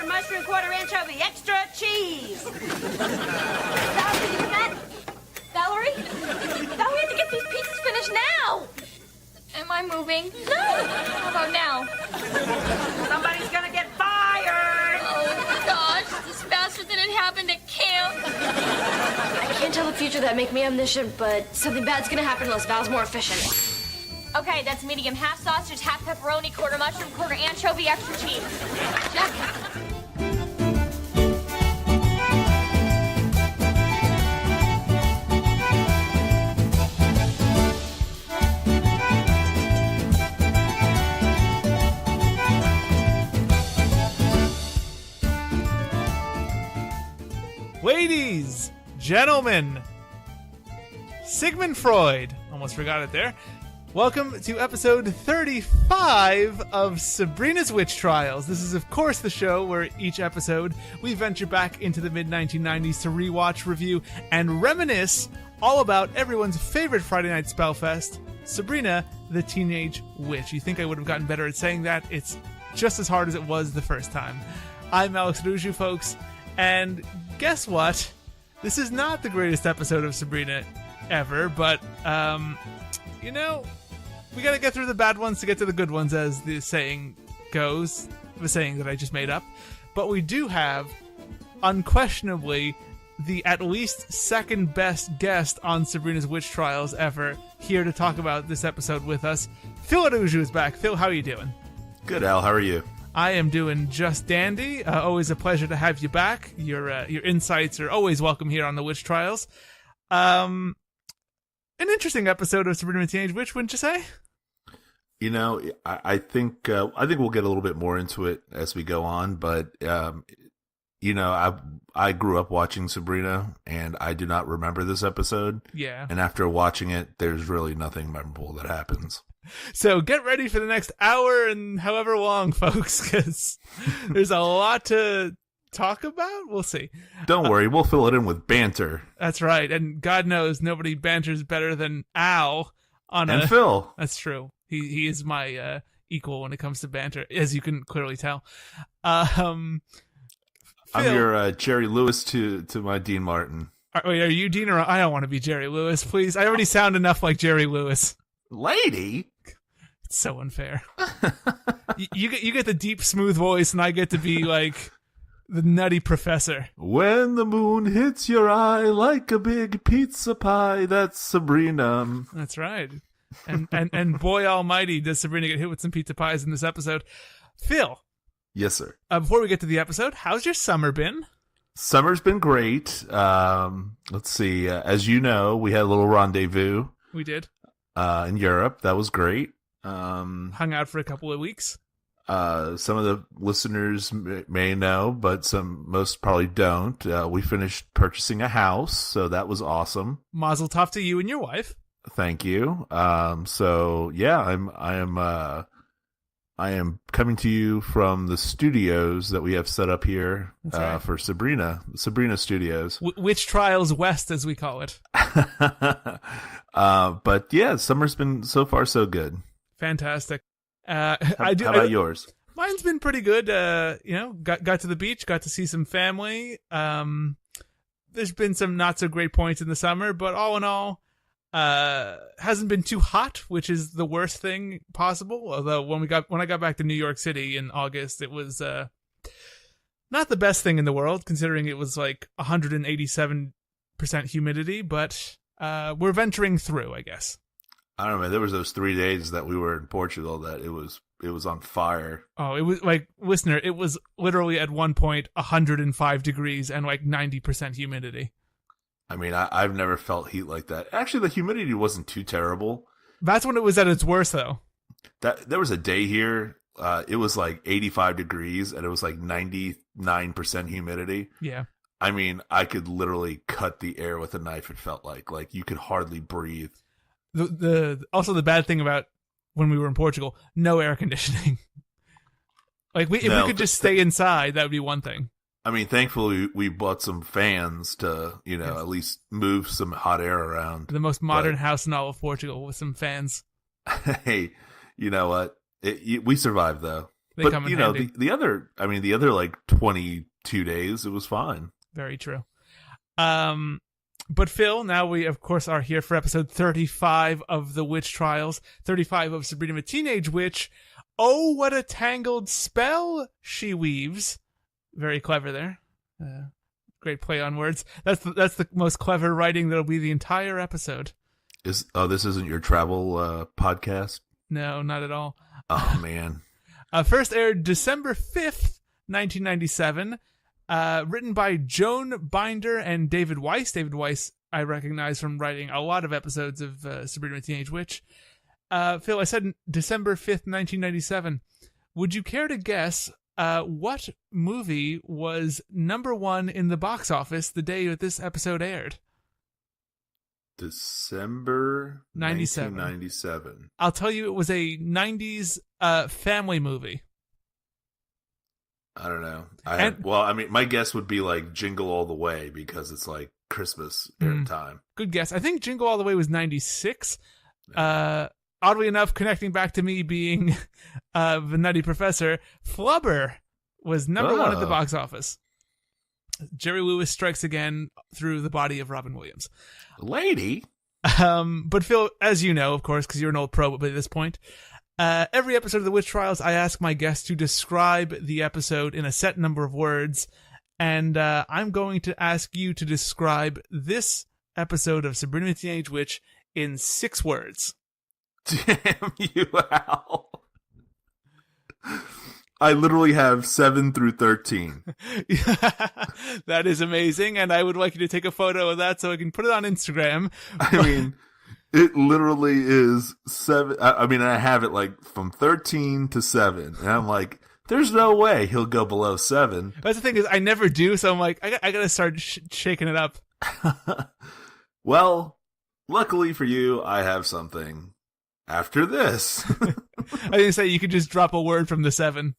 mushroom, quarter anchovy, extra cheese. Val, did you get that? Valerie? Val, we have to get these pizzas finished now. Am I moving? No. How about now? Somebody's gonna get fired. Oh, gosh. This is faster than it happened at camp. I can't tell the future that make me omniscient, but something bad's gonna happen unless Val's more efficient. Okay, that's medium half sausage, half pepperoni, quarter mushroom, quarter anchovy, extra cheese. Check. Ladies, gentlemen, Sigmund Freud, almost forgot it there. Welcome to episode 35 of Sabrina's Witch Trials. This is, of course, the show where each episode we venture back into the mid-1990s to rewatch, review, and reminisce all about everyone's favorite Friday night spellfest, Sabrina, the Teenage Witch. You think I would have gotten better at saying that? It's just as hard as it was the first time. I'm Alex Araujo, folks, and guess what? This is not the greatest episode of Sabrina ever, but, you know, we gotta get through the bad ones to get to the good ones, as the saying goes. The saying that I just made up. But we do have, unquestionably, the at least second best guest on Sabrina's Witch Trials ever, here to talk about this episode with us. Fil Araujo is back. Phil, how are you doing? Good, Al. How are you? I am doing just dandy. Always a pleasure to have you back. Your insights are always welcome here on the Witch Trials. An interesting episode of Sabrina the Teenage Witch, wouldn't you say? You know, I think we'll get a little bit more into it as we go on, but you know, I grew up watching Sabrina, and I do not remember this episode. Yeah. And after watching it, there's really nothing memorable that happens. So get ready for the next hour and however long, folks, because there's a lot to talk about. We'll see. Don't worry, we'll fill it in with banter. That's right, and God knows nobody banters better than Al and Phil. That's true. He is my equal when it comes to banter, as you can clearly tell. I'm your Jerry Lewis to my Dean Martin. Are you Dean, or I don't want to be Jerry Lewis, please. I already sound enough like Jerry Lewis. Lady? It's so unfair. you get the deep, smooth voice, and I get to be like the nutty professor. When the moon hits your eye like a big pizza pie, that's Sabrina. That's right. And boy almighty, does Sabrina get hit with some pizza pies in this episode. Phil. Yes, sir. Before we get to the episode, how's your summer been? Summer's been great. Let's see. As you know, we had a little rendezvous. We did. In Europe. That was great. Hung out for a couple of weeks. Some of the listeners may know, but most probably don't. We finished purchasing a house, so that was awesome. Mazel tov to you and your wife. Thank you. So yeah, I am coming to you from the studios that we have set up here right. For Sabrina Studios. Witch Trials West, as we call it. But yeah, summer's been so far so good. Fantastic. How about yours? Mine's been pretty good. You know, got to the beach, got to see some family. There's been some not so great points in the summer, but all in all, hasn't been too hot, which is the worst thing possible. Although when I got back to New York City in August, it was not the best thing in the world, considering it was like 187% humidity. But we're venturing through, I guess. I don't know, man. There was those 3 days that we were in Portugal that it was on fire. Oh, it was like, listener, it was literally at one point 105 degrees and like 90% humidity. I mean, I've never felt heat like that. Actually, the humidity wasn't too terrible. That's when it was at its worst, though. There was a day here, it was like 85 degrees, and it was like 99% humidity. Yeah. I mean, I could literally cut the air with a knife, it felt like. Like, you could hardly breathe. Also, the bad thing about when we were in Portugal, no air conditioning. Like, if we could just stay inside, that would be one thing. I mean, thankfully, we bought some fans to, you know, at least move some hot air around. The most modern house in all of Portugal with some fans. Hey, you know what? We survived, though. They come in handy. the other like 22 days, it was fine. Very true. But Phil, now we of course are here for episode 35 of the Witch Trials, 35 of Sabrina the Teenage Witch. Oh, what a tangled spell she weaves. Very clever there. Great play on words. That's the most clever writing that'll be the entire episode. This isn't your travel podcast? No, not at all. Oh man. First aired December 5th, 1997. Written by Joan Binder and David Weiss. David Weiss, I recognize from writing a lot of episodes of Sabrina the Teenage Witch. Phil, I said December 5th, 1997. Would you care to guess what movie was number one in the box office the day that this episode aired? December 1997. I'll tell you, it was a 90s family movie. I don't know. My guess would be like Jingle All the Way because it's like Christmas time. Good guess. I think Jingle All the Way was 96. Oddly enough, connecting back to me being the Nutty Professor, Flubber was number one at the box office. Jerry Lewis strikes again through the body of Robin Williams. Lady. But Phil, as you know, of course, because you're an old pro by this point, every episode of The Witch Trials, I ask my guests to describe the episode in a set number of words, and I'm going to ask you to describe this episode of Sabrina the Teenage Witch in 6 words. Damn you, Al. I literally have 7 through 13. That is amazing, and I would like you to take a photo of that so I can put it on Instagram. I mean, it literally is 7. I mean, I have it like from 13 to 7, and I'm like, there's no way he'll go below 7. That's the thing is, I never do, so I'm like, I gotta start shaking it up. Well, luckily for you, I have something after this. I didn't say you could just drop a word from the 7.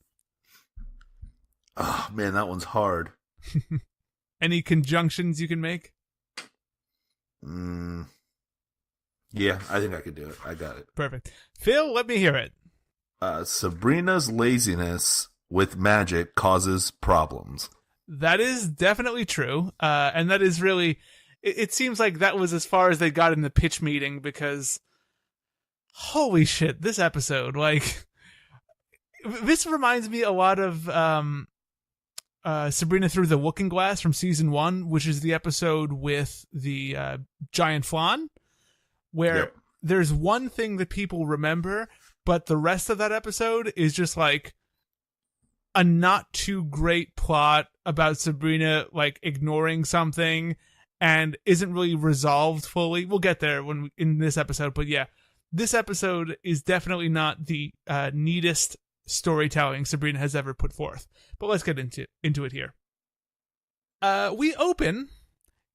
Oh, man, that one's hard. Any conjunctions you can make? Yeah, I think I could do it. I got it. Perfect. Phil, let me hear it. Sabrina's laziness with magic causes problems. That is definitely true. And that is really... It seems like that was as far as they got in the pitch meeting because... Holy shit, this episode, like... This reminds me a lot of... Sabrina Through the Looking Glass from season 1, which is the episode with the giant flan, where there's one thing that people remember, but the rest of that episode is just like a not too great plot about Sabrina like ignoring something and isn't really resolved fully. We'll get there in this episode, but yeah, this episode is definitely not the neatest storytelling Sabrina has ever put forth. But let's get into it here. We open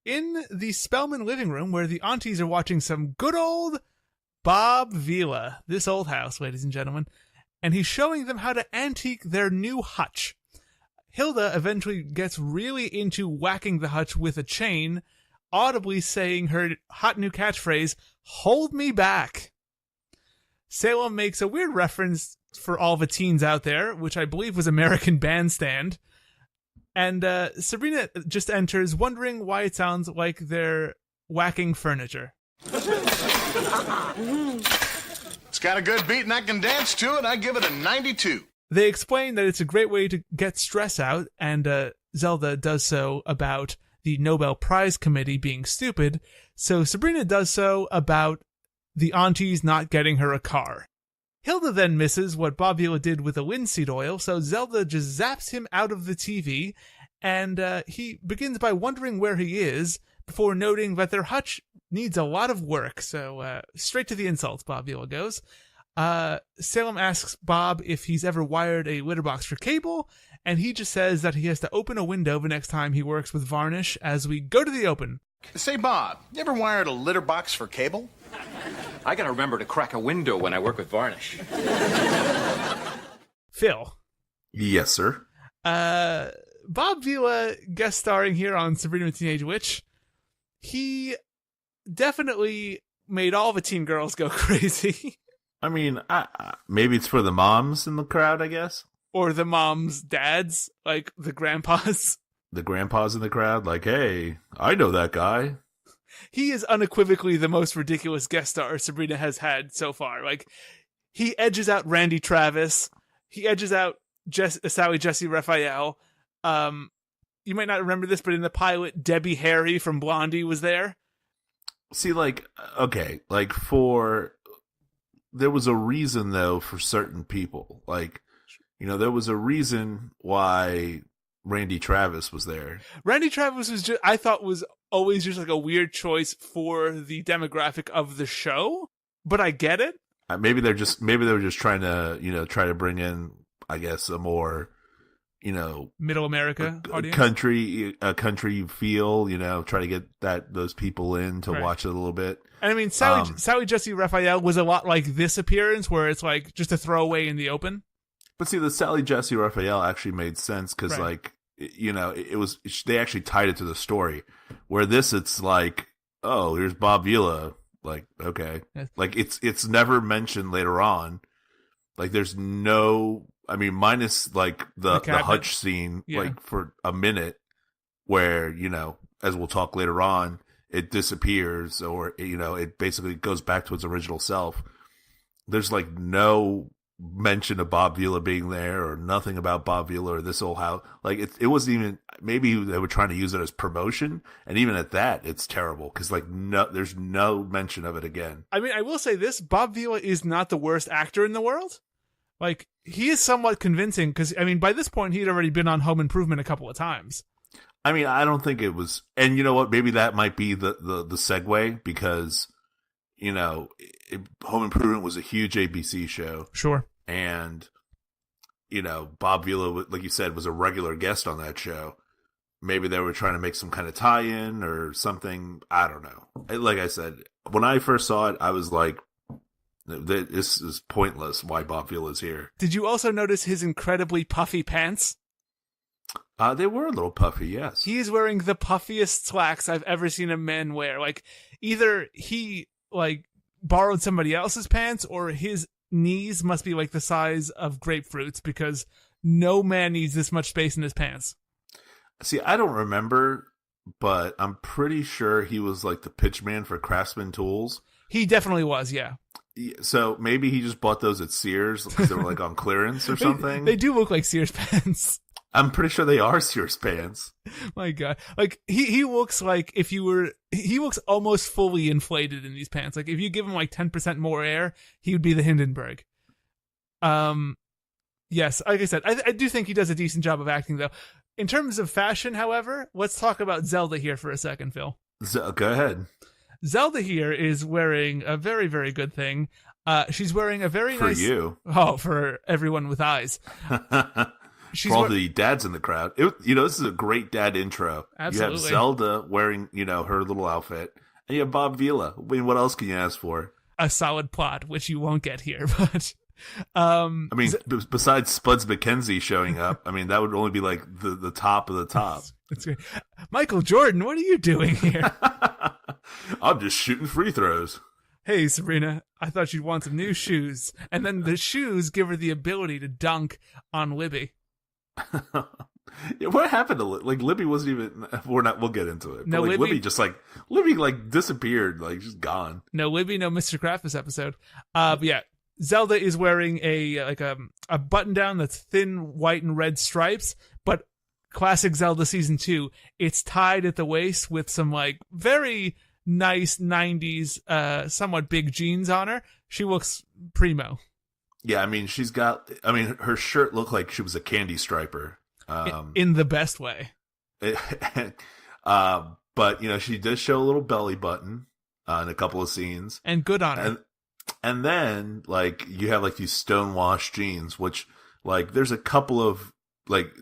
in the Spellman living room where the aunties are watching some good old Bob Vila, this old house, ladies and gentlemen, and he's showing them how to antique their new hutch. Hilda eventually gets really into whacking the hutch with a chain, audibly saying her hot new catchphrase, "Hold me back." Salem makes a weird reference for all the teens out there, which I believe was American Bandstand. And Sabrina just enters, wondering why it sounds like they're whacking furniture. It's got a good beat and I can dance to it. I give it a 92. They explain that it's a great way to get stress out, and Zelda does so about the Nobel Prize Committee being stupid, so Sabrina does so about the aunties not getting her a car. Hilda then misses what Bob Vila did with the linseed oil, so Zelda just zaps him out of the TV, and he begins by wondering where he is, before noting that their hutch needs a lot of work, so straight to the insults, Bob Vila goes. Salem asks Bob if he's ever wired a litter box for cable, and he just says that he has to open a window the next time he works with varnish as we go to the open. Say, Bob, you ever wired a litter box for cable? I gotta remember to crack a window when I work with varnish. Phil. Yes, sir. Bob Vila guest starring here on Sabrina the Teenage Witch. He definitely made all the teen girls go crazy. I mean, maybe it's for the moms in the crowd, I guess. or the mom's dads, like the grandpas. The grandpas in the crowd, like, hey, I know that guy. He is unequivocally the most ridiculous guest star Sabrina has had so far. Like, he edges out Randy Travis. He edges out Sally Jesse Raphael. You might not remember this, but in the pilot, Debbie Harry from Blondie was there. See, like, okay, like there was a reason though for certain people. Like, there was a reason why Randy Travis was there. Randy Travis was I thought was always just like a weird choice for the demographic of the show, but I get it. Maybe they were just trying to, try to bring in, I guess, a more, middle America audience, country feel, try to get those people in to watch it a little bit. And I mean, Sally Jesse Raphael was a lot like this appearance, where it's like just a throwaway in the open. But see, the Sally Jesse Raphael actually made sense because, like, it was, they actually tied it to the story. Where this, it's like, oh, here's Bob Vila. Like, okay. Yes. Like, it's never mentioned later on. Like, there's no, I mean, minus, like, the hutch scene, like, for a minute, where, as we'll talk later on, it disappears, or, it basically goes back to its original self. There's, like, no mention of Bob Vila being there, or nothing about Bob Vila or this old house. Like, it wasn't even, maybe they were trying to use it as promotion, and even at that, it's terrible, because, like, there's no mention of it again. I mean, I will say this, Bob Vila is not the worst actor in the world. Like, he is somewhat convincing, because, I mean, by this point, he'd already been on Home Improvement a couple of times. I mean, I don't think it was, and you know what, maybe that might be the segue, because, Home Improvement was a huge ABC show. Sure. And, Bob Vila, like you said, was a regular guest on that show. Maybe they were trying to make some kind of tie-in or something. I don't know. Like I said, when I first saw it, I was like, this is pointless why Bob Vila is here. Did you also notice his incredibly puffy pants? They were a little puffy, yes. He is wearing the puffiest slacks I've ever seen a man wear. Like, either he, like, borrowed somebody else's pants, or his knees must be like the size of grapefruits, because no man needs this much space in his pants. See, I don't remember, but I'm pretty sure he was like the pitch man for Craftsman Tools. He definitely was, yeah. So maybe he just bought those at Sears because they were like on clearance or something. They do look like Sears pants. I'm pretty sure they are Sears pants. My God. Like, he looks like he looks almost fully inflated in these pants. Like, if you give him like 10% more air, he would be the Hindenburg. Yes, like I said, I do think he does a decent job of acting, though. In terms of fashion, however, let's talk about Zelda here for a second, Phil. Go ahead. Zelda here is wearing a very, very good thing. She's wearing a very nice... For you. Oh, for everyone with eyes. For all the dads in the crowd. This is a great dad intro. Absolutely. You have Zelda wearing, her little outfit. And you have Bob Vila. I mean, what else can you ask for? A solid plot, which you won't get here, but... besides Spuds McKenzie showing up, I mean, that would only be like the top of the top. That's great. Michael Jordan, what are you doing here? I'm just shooting free throws. Hey, Sabrina, I thought you'd want some new shoes. And then the shoes give her the ability to dunk on Libby. Yeah, what happened to Libby wasn't even, we'll get into it. No, but Libby disappeared, like just gone. No Libby, no Mr. Kraft this episode. But yeah, Zelda is wearing a button down that's thin white and red stripes, but classic Zelda season 2, it's tied at the waist with some like very nice 90s somewhat big jeans on her. She looks primo. Yeah, I mean, her shirt looked like she was a candy striper. In the best way. But, she does show a little belly button in a couple of scenes. And good on her. And then, like, you have, like, these stonewashed jeans, which, like, there's a couple of, like,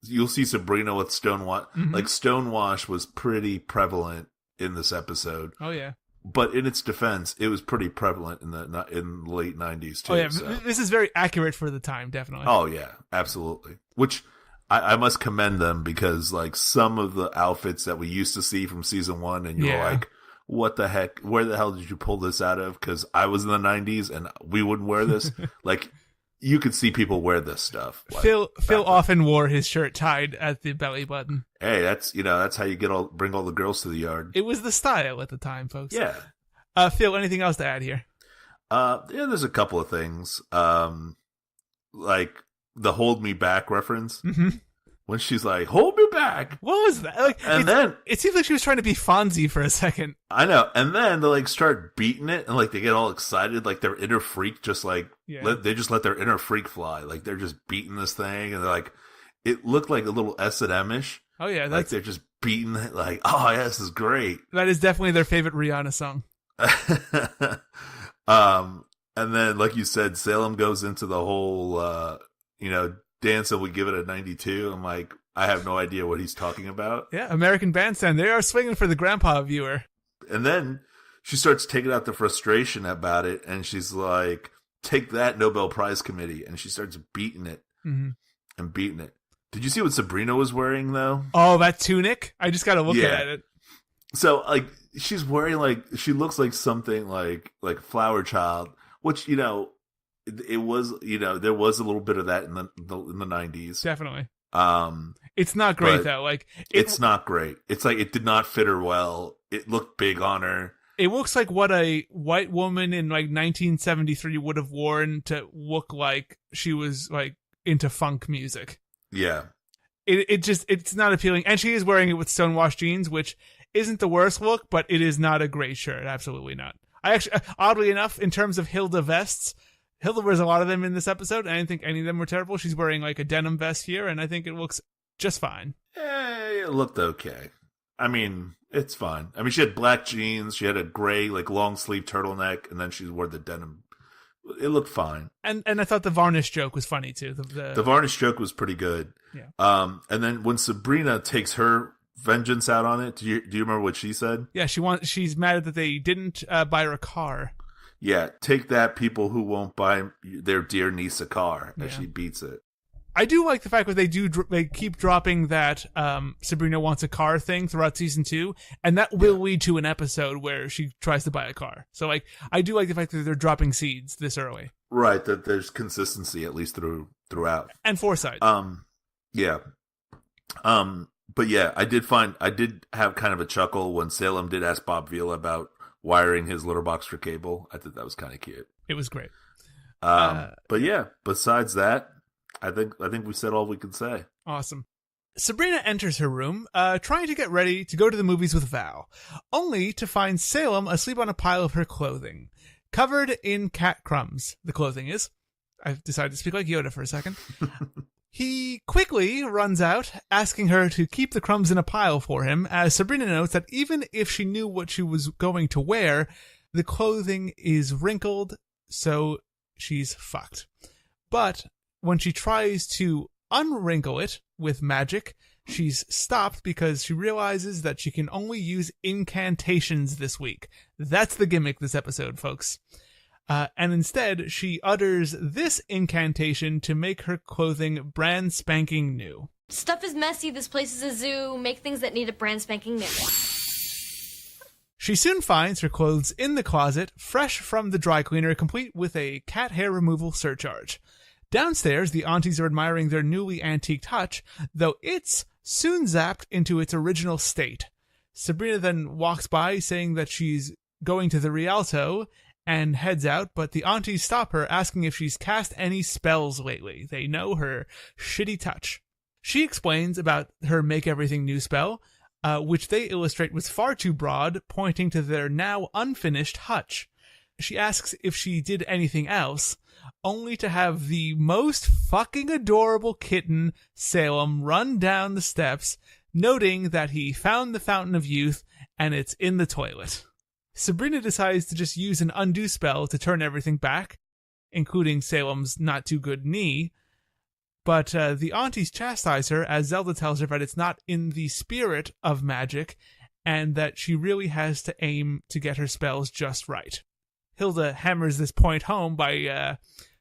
you'll see Sabrina with stonewash. Mm-hmm. Like, stonewash was pretty prevalent in this episode. Oh, yeah. But in its defense, it was pretty prevalent in the late 90s, too. Oh, yeah. So. This is very accurate for the time, definitely. Oh, yeah. Absolutely. Which I must commend them, because, like, some of the outfits that we used to see from season 1, and you're like, what the heck? Where the hell did you pull this out of? Because I was in the 90s, and we wouldn't wear this. Like, you could see people wear this stuff. Like, Phil often wore his shirt tied at the belly button. Hey, that's how you bring all the girls to the yard. It was the style at the time, folks. Yeah. Phil, anything else to add here? Yeah, there's a couple of things. Like the "Hold Me Back" reference. Mm-hmm. When she's like, "Hold me back." What was that? Like, and then it seems like she was trying to be Fonzie for a second. I know. And then they like start beating it, and like they get all excited, like their inner freak just like they just let their inner freak fly. Like they're just beating this thing, and they're like, it looked like a little S&M-ish. Oh yeah, like they're just beating it. Like, oh yeah, this is great. That is definitely their favorite Rihanna song. And then like you said, Salem goes into the whole dance, and we give it a 92. I'm like, I have no idea what he's talking about. Yeah, American Bandstand. They are swinging for the grandpa viewer. And then she starts taking out the frustration about it, and she's like, "Take that, Nobel Prize Committee!" And she starts beating it and beating it. Did you see what Sabrina was wearing though? Oh, that tunic! I just got to look at it. So like, she's wearing she looks like something like Flower Child, which it was there was a little bit of that in the 90s. Definitely. It's not great though. Like it's not great. It's like it did not fit her well. It looked big on her. It looks like what a white woman in like 1973 would have worn to look like she was like into funk music. Yeah. It's not appealing. And she is wearing it with stonewashed jeans, which isn't the worst look, but it is not a great shirt. Absolutely not. I actually, oddly enough, in terms of Hilda vests, Hilda wears a lot of them in this episode, and I didn't think any of them were terrible. She's wearing like a denim vest here, and I think it looks just fine. It looked okay. I mean, it's fine. I mean, she had black jeans, she had a gray, like, long sleeve turtleneck, and then she wore the denim. It looked fine. And I thought the varnish joke was funny, too. The varnish joke was pretty good. Yeah. And then when Sabrina takes her vengeance out on it, do you remember what she said? Yeah, she's mad that they didn't buy her a car. Yeah, take that, people who won't buy their dear niece a car, as she beats it. I do like the fact that they keep dropping that Sabrina wants a car thing throughout season 2, and that will lead to an episode where she tries to buy a car. So like, I do like the fact that they're dropping seeds this early. Right, that there's consistency at least throughout. And foresight. Yeah. But yeah, I did have kind of a chuckle when Salem did ask Bob Vila about wiring his litter box for cable. I thought that was kind of cute. It was great. But yeah, besides that, I think we said all we could say. Awesome. Sabrina enters her room, trying to get ready to go to the movies with Val, only to find Salem asleep on a pile of her clothing, covered in cat crumbs. The clothing is. I've decided to speak like Yoda for a second. He quickly runs out, asking her to keep the crumbs in a pile for him, as Sabrina notes that even if she knew what she was going to wear, the clothing is wrinkled, so she's fucked. But when she tries to unwrinkle it with magic, she's stopped because she realizes that she can only use incantations this week. That's the gimmick this episode, folks. And instead, she utters this incantation to make her clothing brand spanking new. Stuff is messy, this place is a zoo, make things that need a brand spanking new. She soon finds her clothes in the closet, fresh from the dry cleaner, complete with a cat hair removal surcharge. Downstairs, the aunties are admiring their newly antiqued hutch, though it's soon zapped into its original state. Sabrina then walks by, saying that she's going to the Rialto, and heads out, but the aunties stop her, asking if she's cast any spells lately. They know her shitty touch. She explains about her Make Everything New spell, which they illustrate was far too broad, pointing to their now unfinished hutch. She asks if she did anything else, only to have the most fucking adorable kitten, Salem, run down the steps, noting that he found the Fountain of Youth and it's in the toilet. Sabrina decides to just use an undo spell to turn everything back, including Salem's not-too-good knee, but the aunties chastise her as Zelda tells her that it's not in the spirit of magic, and that she really has to aim to get her spells just right. Hilda hammers this point home by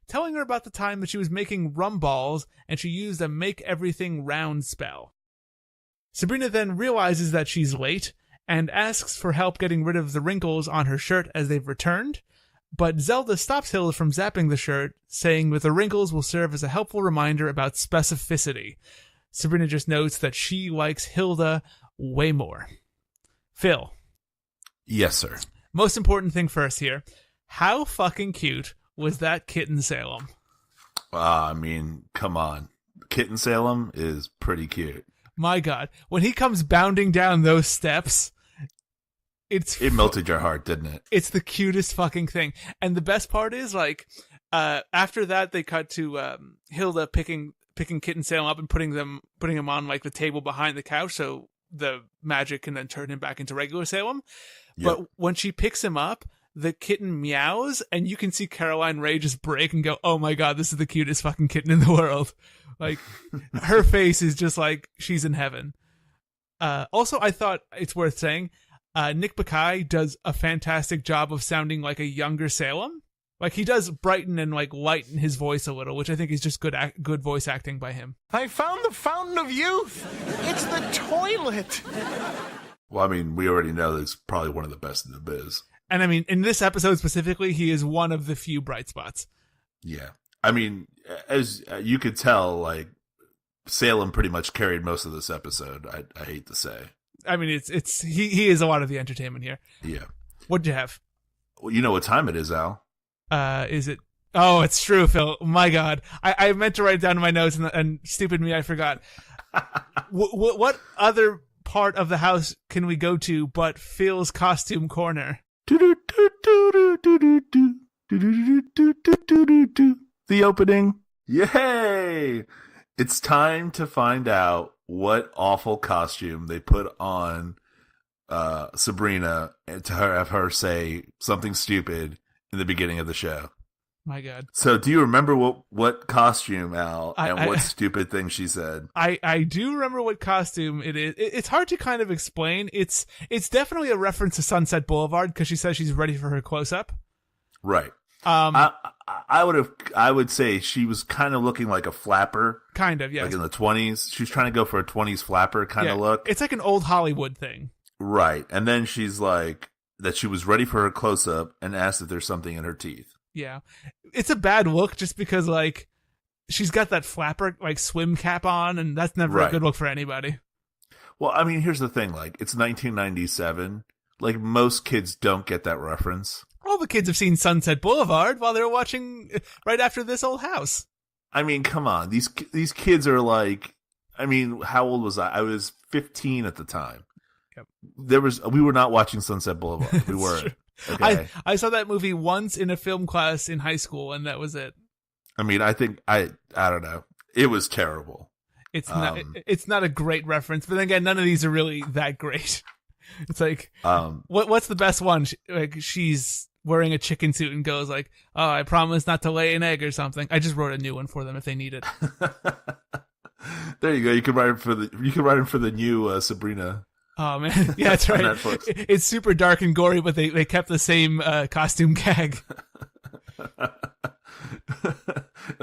telling her about the time that she was making rum balls, and she used a Make Everything Round spell. Sabrina then realizes that she's late, and asks for help getting rid of the wrinkles on her shirt as they've returned, But Zelda stops Hilda from zapping the shirt, saying that the wrinkles will serve as a helpful reminder about specificity. Sabrina just notes that she likes Hilda way more. Phil. Yes, sir. Most important thing first here. How fucking cute was that kitten Salem? I mean, come on. Kitten Salem is pretty cute. My God. When he comes bounding down those steps, it melted your heart, didn't it? It's the cutest fucking thing. And the best part is, like, after that, they cut to Hilda picking Kitten Salem up and putting him on, like, the table behind the couch so the magic can then turn him back into regular Salem. Yep. But when she picks him up, the kitten meows, and you can see Caroline Ray just break and go, oh my God, this is the cutest fucking kitten in the world. Like, her face is just like she's in heaven. Also, I thought it's worth saying, Nick Bakay does a fantastic job of sounding like a younger Salem. Like, he does brighten and, like, lighten his voice a little, which I think is just good voice acting by him. I found the fountain of youth. It's the toilet. Well, I mean, we already know that he's probably one of the best in the biz. And I mean, in this episode specifically, he is one of the few bright spots. Yeah. I mean, as you could tell, like, Salem pretty much carried most of this episode, I hate to say. I mean, he is a lot of the entertainment here. Yeah. What'd you have? Well, you know what time it is, Al. Is it? Oh, it's true, Phil. My God. I meant to write it down in my notes, and stupid me, I forgot. What other part of the house can we go to but Phil's costume corner? The opening. Yay! It's time to find out what awful costume they put on Sabrina and to have her say something stupid in the beginning of the show. My God. So do you remember what costume, Al, and what stupid thing she said? I do remember what costume it is. It's hard to kind of explain. It's definitely a reference to Sunset Boulevard because she says she's ready for her close-up. Right. I would say she was kind of looking like a flapper. Kind of, yes. Like in the 20s. She was trying to go for a 20s flapper kind of look. It's like an old Hollywood thing. Right. And then she's like, that she was ready for her close-up and asked if there's something in her teeth. Yeah. It's a bad look just because, like, she's got that flapper, like, swim cap on, and that's never a good look for anybody. Well, I mean, here's the thing. Like, it's 1997. Like, most kids don't get that reference. All the kids have seen Sunset Boulevard while they were watching right after This Old House. I mean, come on. These kids are like, I mean, how old was I? I was 15 at the time. Yep. We were not watching Sunset Boulevard. We weren't. Okay. I saw that movie once in a film class in high school, and that was it. I mean, I think I don't know. It was terrible. It's not a great reference, but then again, none of these are really that great. It's like, what's the best one? She's wearing a chicken suit and goes like, "Oh, I promise not to lay an egg" or something. I just wrote a new one for them if they need it. There you go. You can write it for the new Sabrina. Oh man, yeah, that's right. It's super dark and gory, but they kept the same costume gag.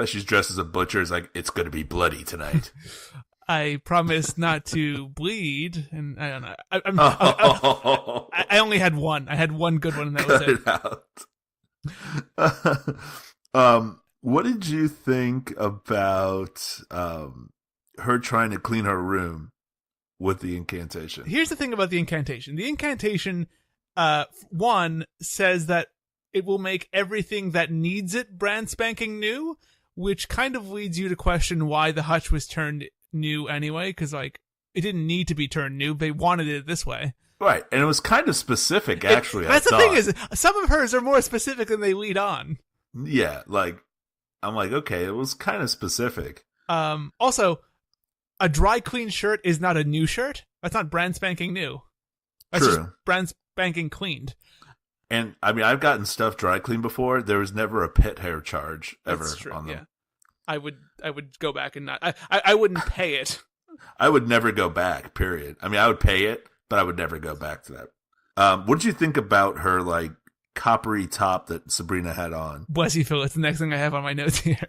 She's dressed as a butcher. It's like, it's going to be bloody tonight. I promise not to bleed, and I don't know. I only had one. I had one good one, and that was it. What did you think about her trying to clean her room with the incantation? Here's the thing about the incantation. The incantation, one, says that it will make everything that needs it brand spanking new, which kind of leads you to question why the hutch was turned new anyway, because, like, it didn't need to be turned new. They wanted it this way. Right, and it was kind of specific, actually. That's the thing is, some of hers are more specific than they lead on. Yeah, like, I'm like, okay, it was kind of specific. Also, a dry clean shirt is not a new shirt. That's not brand spanking new. That's True. Just brand spanking cleaned. And I mean, I've gotten stuff dry cleaned before. There was never a pet hair charge ever on them. Yeah. I would go back and not. I wouldn't pay it. I would never go back. Period. I mean, I would pay it, but I would never go back to that. What did you think about her, like, coppery top that Sabrina had on? Bless you, Phil. It's the next thing I have on my notes here.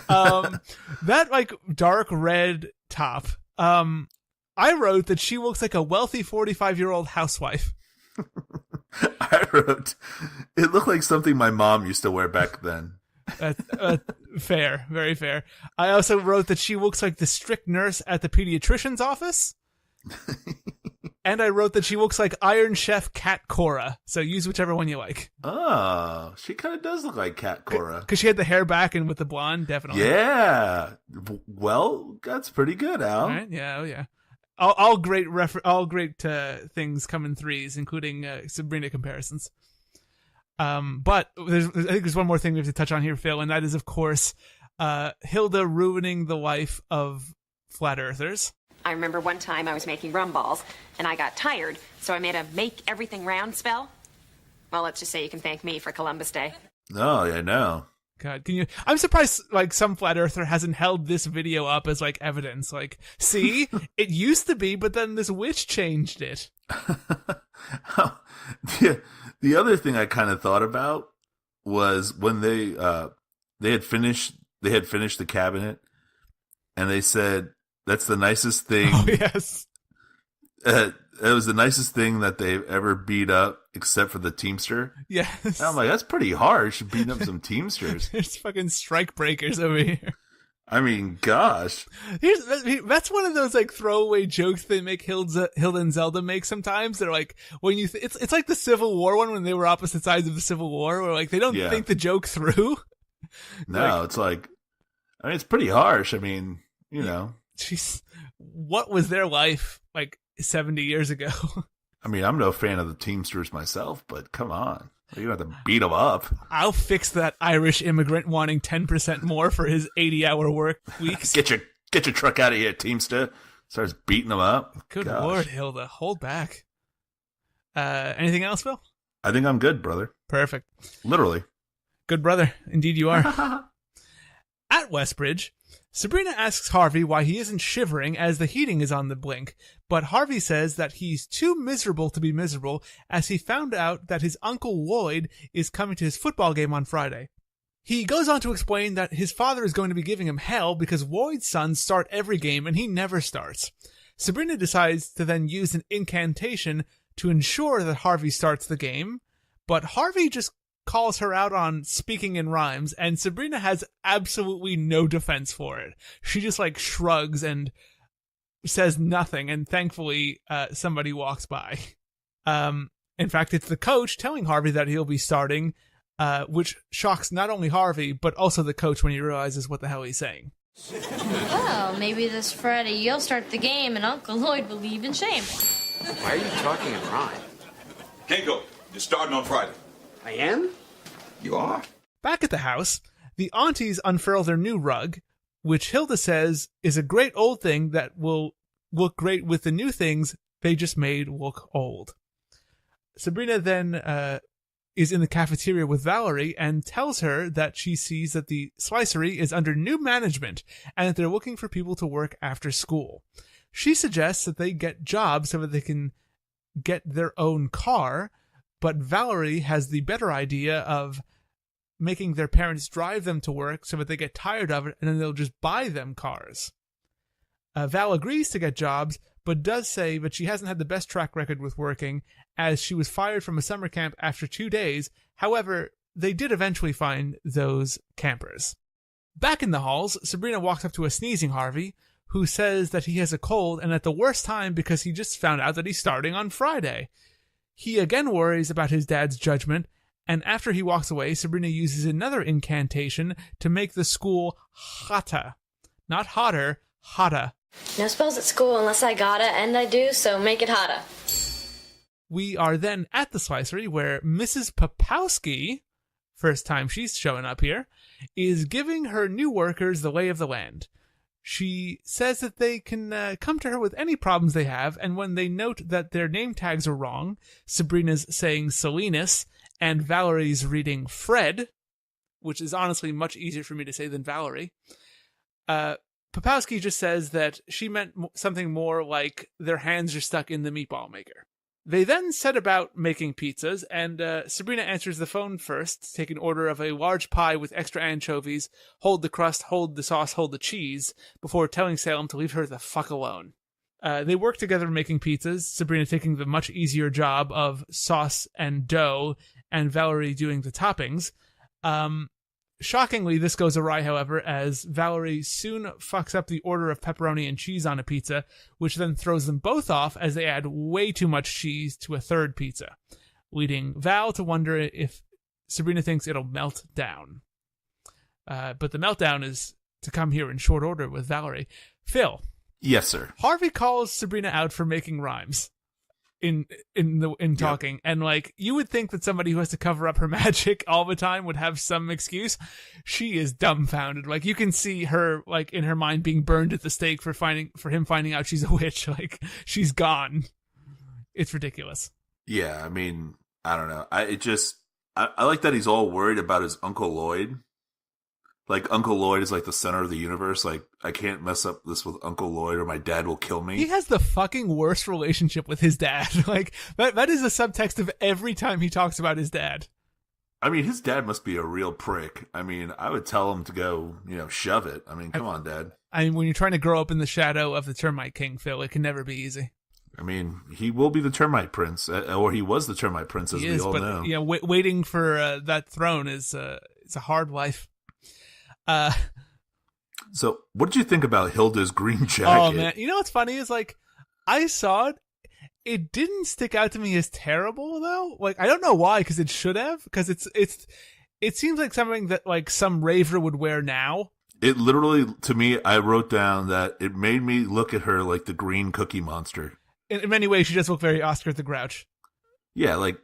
That, like, dark red top. I wrote that she looks like a wealthy 45-year-old housewife. I wrote, it looked like something my mom used to wear back then. Fair, very fair. I also wrote that she looks like the strict nurse at the pediatrician's office. And I wrote that she looks like Iron Chef Kat Cora. So use whichever one you like. Oh, she kind of does look like Kat Cora. Because she had the hair back and with the blonde, definitely. Yeah. Well, that's pretty good, Al. All right? Yeah, oh yeah. All great things come in threes, including Sabrina comparisons. But I think there's one more thing we have to touch on here, Phil, and that is, of course, Hilda ruining the life of flat earthers. I remember one time I was making rum balls, and I got tired, so I made a make everything round spell. Well, let's just say you can thank me for Columbus Day. Oh, yeah, no. God, I'm surprised, like, some flat earther hasn't held this video up as, like, evidence. Like, see? It used to be, but then this witch changed it. The other thing I kind of thought about was when they had finished the cabinet, and they said, that's the nicest thing. Oh, yes. It was the nicest thing that they've ever beat up, except for the Teamster. Yes. And I'm like, that's pretty harsh, beating up some Teamsters. There's fucking strike breakers over here. I mean, gosh. That's one of those, like, throwaway jokes they make Hilda and Zelda make sometimes. They're like, when you it's like the Civil War one when they were opposite sides of the Civil War, where, like, they don't think the joke through. No, it's like, I mean, it's pretty harsh. I mean, you know. Jeez, what was their life like 70 years ago? I mean, I'm no fan of the Teamsters myself, but come on. You don't have to beat them up. I'll fix that Irish immigrant wanting 10% more for his 80-hour work weeks. Get your truck out of here, Teamster. Starts beating them up. Good Lord, Hilda. Hold back. Anything else, Phil? I think I'm good, brother. Perfect. Literally. Good brother. Indeed you are. At Westbridge, Sabrina asks Harvey why he isn't shivering as the heating is on the blink, but Harvey says that he's too miserable to be miserable as he found out that his uncle Lloyd is coming to his football game on Friday. He goes on to explain that his father is going to be giving him hell because Lloyd's sons start every game and he never starts. Sabrina decides to then use an incantation to ensure that Harvey starts the game, but Harvey just calls her out on speaking in rhymes, and Sabrina has absolutely no defense for it. She just, like, shrugs and says nothing, and thankfully somebody walks by. In fact, it's the coach telling Harvey that he'll be starting, which shocks not only Harvey, but also the coach when he realizes what the hell he's saying. Well, maybe this Friday you'll start the game and Uncle Lloyd will leave in shame. Why are you talking in rhyme? Can't go. You're starting on Friday. I am? You are? Back at the house, the aunties unfurl their new rug, which Hilda says is a great old thing that will look great with the new things they just made look old. Sabrina then is in the cafeteria with Valerie and tells her that she sees that the slicery is under new management and that they're looking for people to work after school. She suggests that they get jobs so that they can get their own car, but Valerie has the better idea of making their parents drive them to work so that they get tired of it and then they'll just buy them cars. Val agrees to get jobs, but does say that she hasn't had the best track record with working, as she was fired from a summer camp after 2 days. However, they did eventually find those campers. Back in the halls, Sabrina walks up to a sneezing Harvey, who says that he has a cold and at the worst time because he just found out that he's starting on Friday. He again worries about his dad's judgment, and after he walks away, Sabrina uses another incantation to make the school hotter. Not hotter, hotter. No spells at school unless I gotta, and I do, so make it hotter. We are then at the slicery where Mrs. Popowski, first time she's showing up here, is giving her new workers the lay of the land. She says that they can come to her with any problems they have, and when they note that their name tags are wrong, Sabrina's saying Salinas, and Valerie's reading Fred, which is honestly much easier for me to say than Valerie, Popowski just says that she meant something more like their hands are stuck in the meatball maker. They then set about making pizzas, and Sabrina answers the phone first to take an order of a large pie with extra anchovies, hold the crust, hold the sauce, hold the cheese, before telling Salem to leave her the fuck alone. They work together making pizzas, Sabrina taking the much easier job of sauce and dough, and Valerie doing the toppings. Shockingly, this goes awry, however, as Valerie soon fucks up the order of pepperoni and cheese on a pizza, which then throws them both off as they add way too much cheese to a third pizza, leading Val to wonder if Sabrina thinks it'll melt down. But the meltdown is to come here in short order with Valerie. Phil. Yes, sir. Harvey calls Sabrina out for making rhymes in talking, and like you would think that somebody who has to cover up her magic all the time would have some excuse. She is dumbfounded. Like you can see her like in her mind being burned at the stake for him finding out she's a witch. Like she's gone. It's ridiculous. Yeah, I mean, I don't know. I like that he's all worried about his Uncle Lloyd. Like, Uncle Lloyd is like the center of the universe. Like, I can't mess up this with Uncle Lloyd or my dad will kill me. He has the fucking worst relationship with his dad. Like, that is a subtext of every time he talks about his dad. I mean, his dad must be a real prick. I mean, I would tell him to go, shove it. I mean, come on, Dad. I mean, when you're trying to grow up in the shadow of the Termite King, Phil, it can never be easy. I mean, he will be the Termite Prince, or he was the Termite Prince, as we all know. Yeah, waiting for that throne is it's a hard life. So, what did you think about Hilda's green jacket? Oh man, you know what's funny is like I saw it. It didn't stick out to me as terrible though. Like I don't know why, because it should have. Because it seems like something that like some raver would wear now. It literally, to me, I wrote down that it made me look at her like the green Cookie Monster. In many ways, she does look very Oscar the Grouch. Yeah, like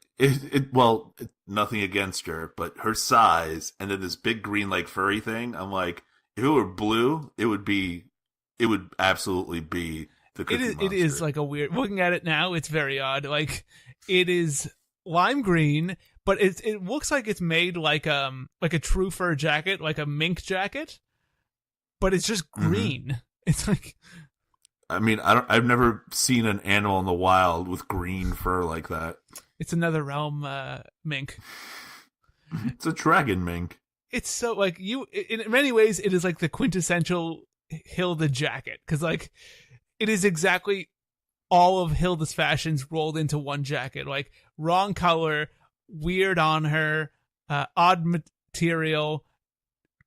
nothing against her, but her size and then this big green like furry thing. I'm like, if it were blue, it would absolutely be the Cookie Monster. It is like a weird. Looking at it now, it's very odd. Like it is lime green, but it looks like it's made like a true fur jacket, like a mink jacket, but it's just green. Mm-hmm. It's like. I mean, I've never seen an animal in the wild with green fur like that. It's another realm mink. It's a dragon mink. It's so like in many ways it is like the quintessential Hilda jacket, because like it is exactly all of Hilda's fashions rolled into one jacket. Like wrong color, weird on her, odd material,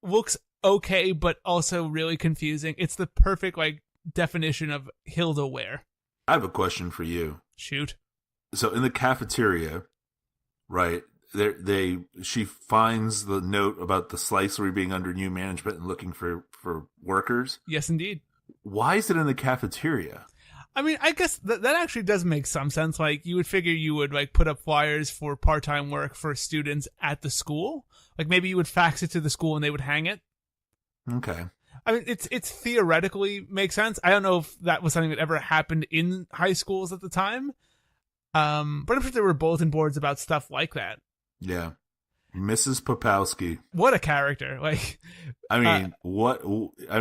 looks okay but also really confusing. It's the perfect like definition of Hilda wear. I have a question for you. Shoot. So in the cafeteria, right, she finds the note about the slicery being under new management and looking for workers. Yes, indeed. Why is it in the cafeteria? I mean, I guess that actually does make some sense. Like, you would figure you would, like, put up flyers for part-time work for students at the school. Like, maybe you would fax it to the school and they would hang it. Okay. I mean, it's theoretically makes sense. I don't know if that was something that ever happened in high schools at the time. But I'm sure there were bulletin boards about stuff like that. Yeah. Mrs. Popowski. What a character. Like, I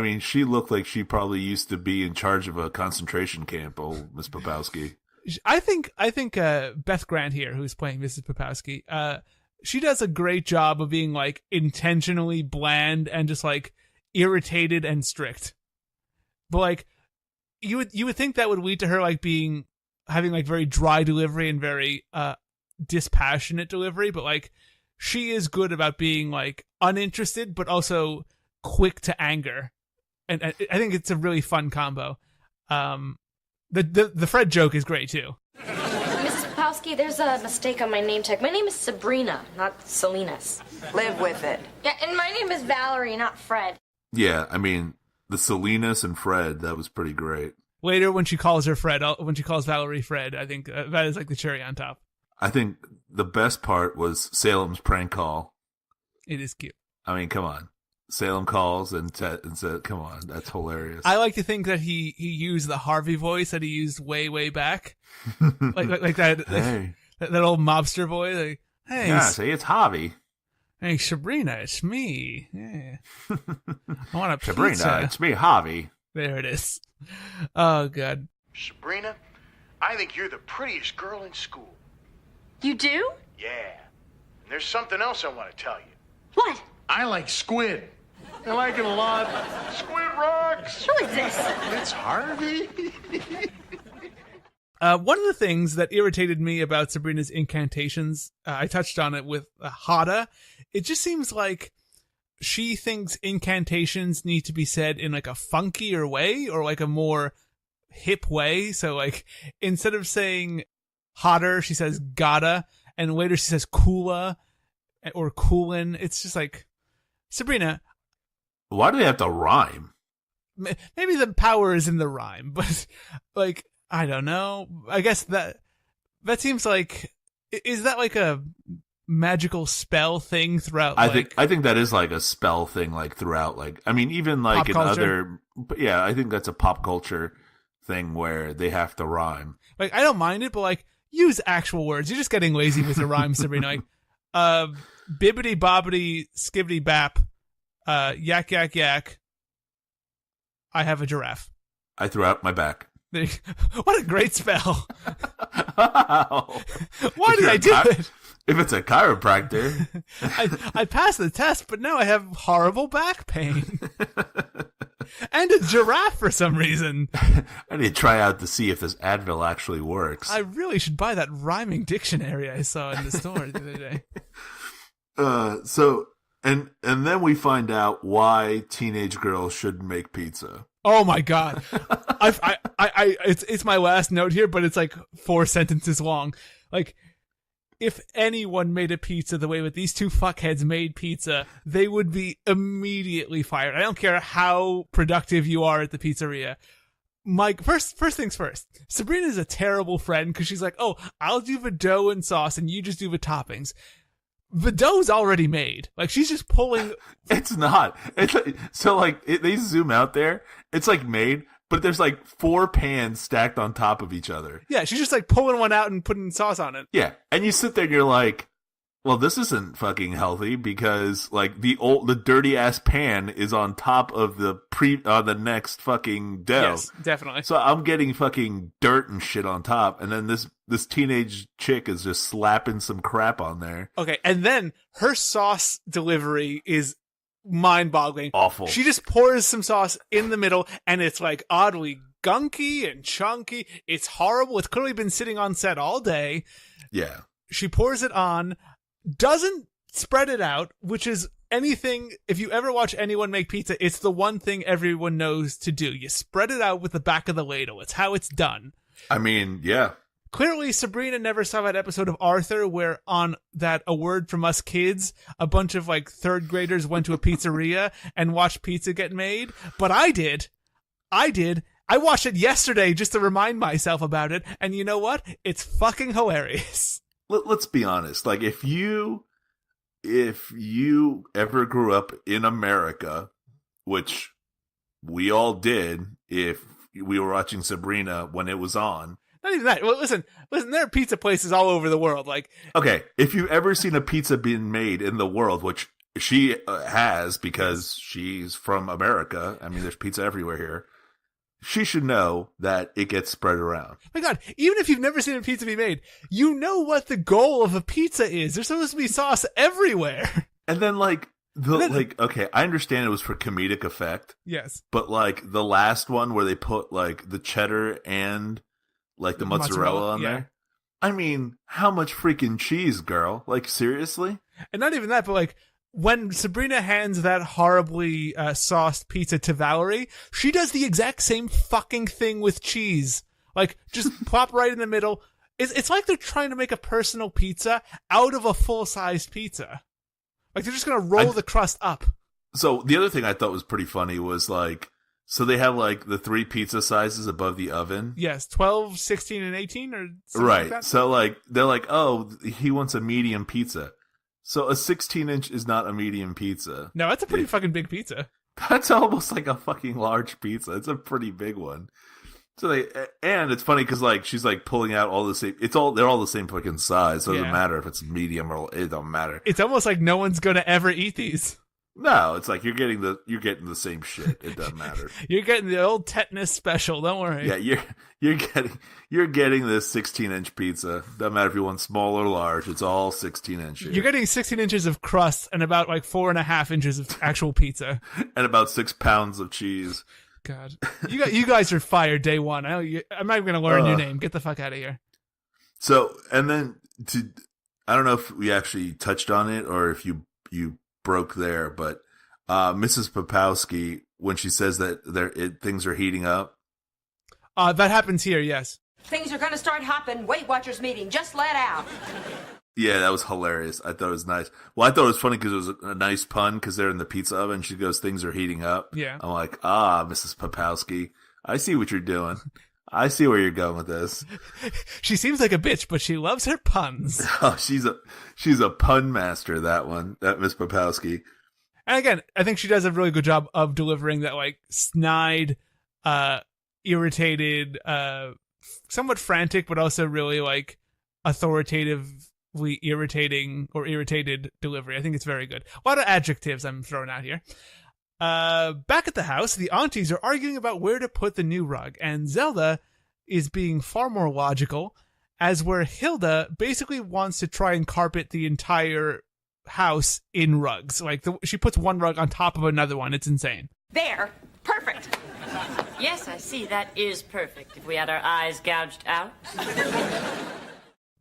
mean, she looked like she probably used to be in charge of a concentration camp, old Miss Popowski. I think Beth Grant here, who's playing Mrs. Popowski, she does a great job of being like intentionally bland and just like irritated and strict. But like you would think that would lead to her like having like very dry delivery and very dispassionate delivery, but like she is good about being like uninterested but also quick to anger, and I think it's a really fun combo. The Fred joke is great too. Mrs. Popowski, there's a mistake on my name tag. My name is Sabrina, not Salinas. Live with it. Yeah, and my name is Valerie, not Fred. Yeah, I mean, the Salinas and Fred, that was pretty great. Later, when she calls Valerie Fred, I think that is like the cherry on top. I think the best part was Salem's prank call. It is cute. I mean, come on. Salem calls and said, come on, that's hilarious. I like to think that he used the Harvey voice that he used way back. like that, hey. that old mobster voice. Like, hey, yeah, say it's Harvey. Hey, Sabrina, it's me. Yeah. I want a pizza. Sabrina, it's me, Harvey. There it is. Oh, God. Sabrina, I think you're the prettiest girl in school. You do? Yeah. And there's something else I want to tell you. What? I like squid. I like it a lot. Squid rocks. Who is this? It's Harvey. One of the things that irritated me about Sabrina's incantations, I touched on it with Hada. It just seems like she thinks incantations need to be said in like a funkier way or like a more hip way. So like instead of saying hotter, she says gotta, and later she says coola or coolin. It's just like, Sabrina. Why do they have to rhyme? Maybe the power is in the rhyme, but like, I don't know. I guess that seems like, is that like a magical spell thing throughout? I think that is like a spell thing, like throughout, like, I mean, even like pop in culture? yeah, I think that's a pop culture thing where they have to rhyme. Like, I don't mind it, but like, use actual words. You're just getting lazy with the rhyme, Sabrina. Like, bibbity bobbity skibbity bap, yak yak yak. I have a giraffe. I threw out my back. What a great spell. Wow. Why did I do it? If it's a chiropractor. I passed the test, but now I have horrible back pain. And a giraffe for some reason. I need to try out to see if this Advil actually works. I really should buy that rhyming dictionary I saw in the store the other day. And then we find out why teenage girls shouldn't make pizza. Oh my god! It's my last note here, but it's like 4 sentences long. Like, if anyone made a pizza the way that these two fuckheads made pizza, they would be immediately fired. I don't care how productive you are at the pizzeria. Mike, first things first. Sabrina is a terrible friend because she's like, "Oh, I'll do the dough and sauce, and you just do the toppings." The dough's already made. Like, she's just pulling. It's not. It's like, so like they zoom out there. It's like made, but there's like 4 pans stacked on top of each other. Yeah, she's just like pulling one out and putting sauce on it. Yeah, and you sit there and you're like, well, this isn't fucking healthy because like the dirty ass pan is on top of the the next fucking dough. Yes, definitely. So I'm getting fucking dirt and shit on top, and then this teenage chick is just slapping some crap on there. Okay, and then her sauce delivery is mind-boggling. Awful. She just pours some sauce in the middle, and it's like oddly gunky and chunky. It's horrible. It's clearly been sitting on set all day. Yeah. She pours it on, doesn't spread it out, which is anything. If you ever watch anyone make pizza, it's the one thing everyone knows to do. You spread it out with the back of the ladle. It's how it's done. I mean, yeah. Clearly, Sabrina never saw that episode of Arthur where on that A Word From Us Kids, a bunch of like 3rd graders went to a pizzeria and watched pizza get made. But I did. I watched it yesterday just to remind myself about it. And you know what? It's fucking hilarious. Let's be honest. Like, if you ever grew up in America, which we all did if we were watching Sabrina when it was on. Not even that. Well, listen, there are pizza places all over the world. Like, okay, if you've ever seen a pizza being made in the world, which she has because she's from America. I mean, there's pizza everywhere here. She should know that it gets spread around. My God, even if you've never seen a pizza be made, you know what the goal of a pizza is. There's supposed to be sauce everywhere. And then okay, I understand it was for comedic effect. Yes. But like the last one where they put like the cheddar and like the mozzarella on there. I mean, how much freaking cheese, girl? Like, seriously? And not even that, but like, when Sabrina hands that horribly sauced pizza to Valerie, she does the exact same fucking thing with cheese. Like, just plop right in the middle. It's like they're trying to make a personal pizza out of a full-size pizza. Like, they're just going to roll the crust up. So, the other thing I thought was pretty funny was, like, so they have, like, the 3 pizza sizes above the oven? Yes, 12, 16, and 18, or something right. like that? So, like, they're like, oh, he wants a medium pizza. So, a 16-inch is not a medium pizza. No, that's a pretty fucking big pizza. That's almost like a fucking large pizza. It's a pretty big one. So and it's funny because like she's like pulling out all the same. They're all the same fucking size. So it doesn't matter if it's medium or it don't matter. It's almost like no one's gonna ever eat these. No, it's like you're getting the same shit. It doesn't matter. You're getting the old tetanus special. Don't worry. Yeah, you're getting this 16-inch pizza. Doesn't matter if you want small or large. It's all 16 inches. You're getting 16 inches of crust and about like 4.5 inches of actual pizza, and about 6 pounds of cheese. God. You guys are fired day one. I'm not even going to learn your name. Get the fuck out of here. So, and then I don't know if we actually touched on it or if you broke there, but Mrs. Popowski, when she says that things are heating up. That happens here, yes. Things are going to start hopping. Weight Watchers meeting just let out. Yeah, that was hilarious. I thought it was nice. Well, I thought it was funny because it was a nice pun because they're in the pizza oven. She goes, things are heating up. Yeah. I'm like, Mrs. Popowski, I see what you're doing. I see where you're going with this. She seems like a bitch, but she loves her puns. Oh, she's a pun master, that Miss Popowski. And again, I think she does a really good job of delivering that, like, snide, irritated, somewhat frantic, but also really, like, authoritatively irritated delivery. I think it's very good. A lot of adjectives I'm throwing out here. Back at the house, the aunties are arguing about where to put the new rug, and Zelda is being far more logical, as where Hilda basically wants to try and carpet the entire house in rugs. Like, she puts one rug on top of another one. It's insane. There. Perfect. Yes, I see. That is perfect. If we had our eyes gouged out.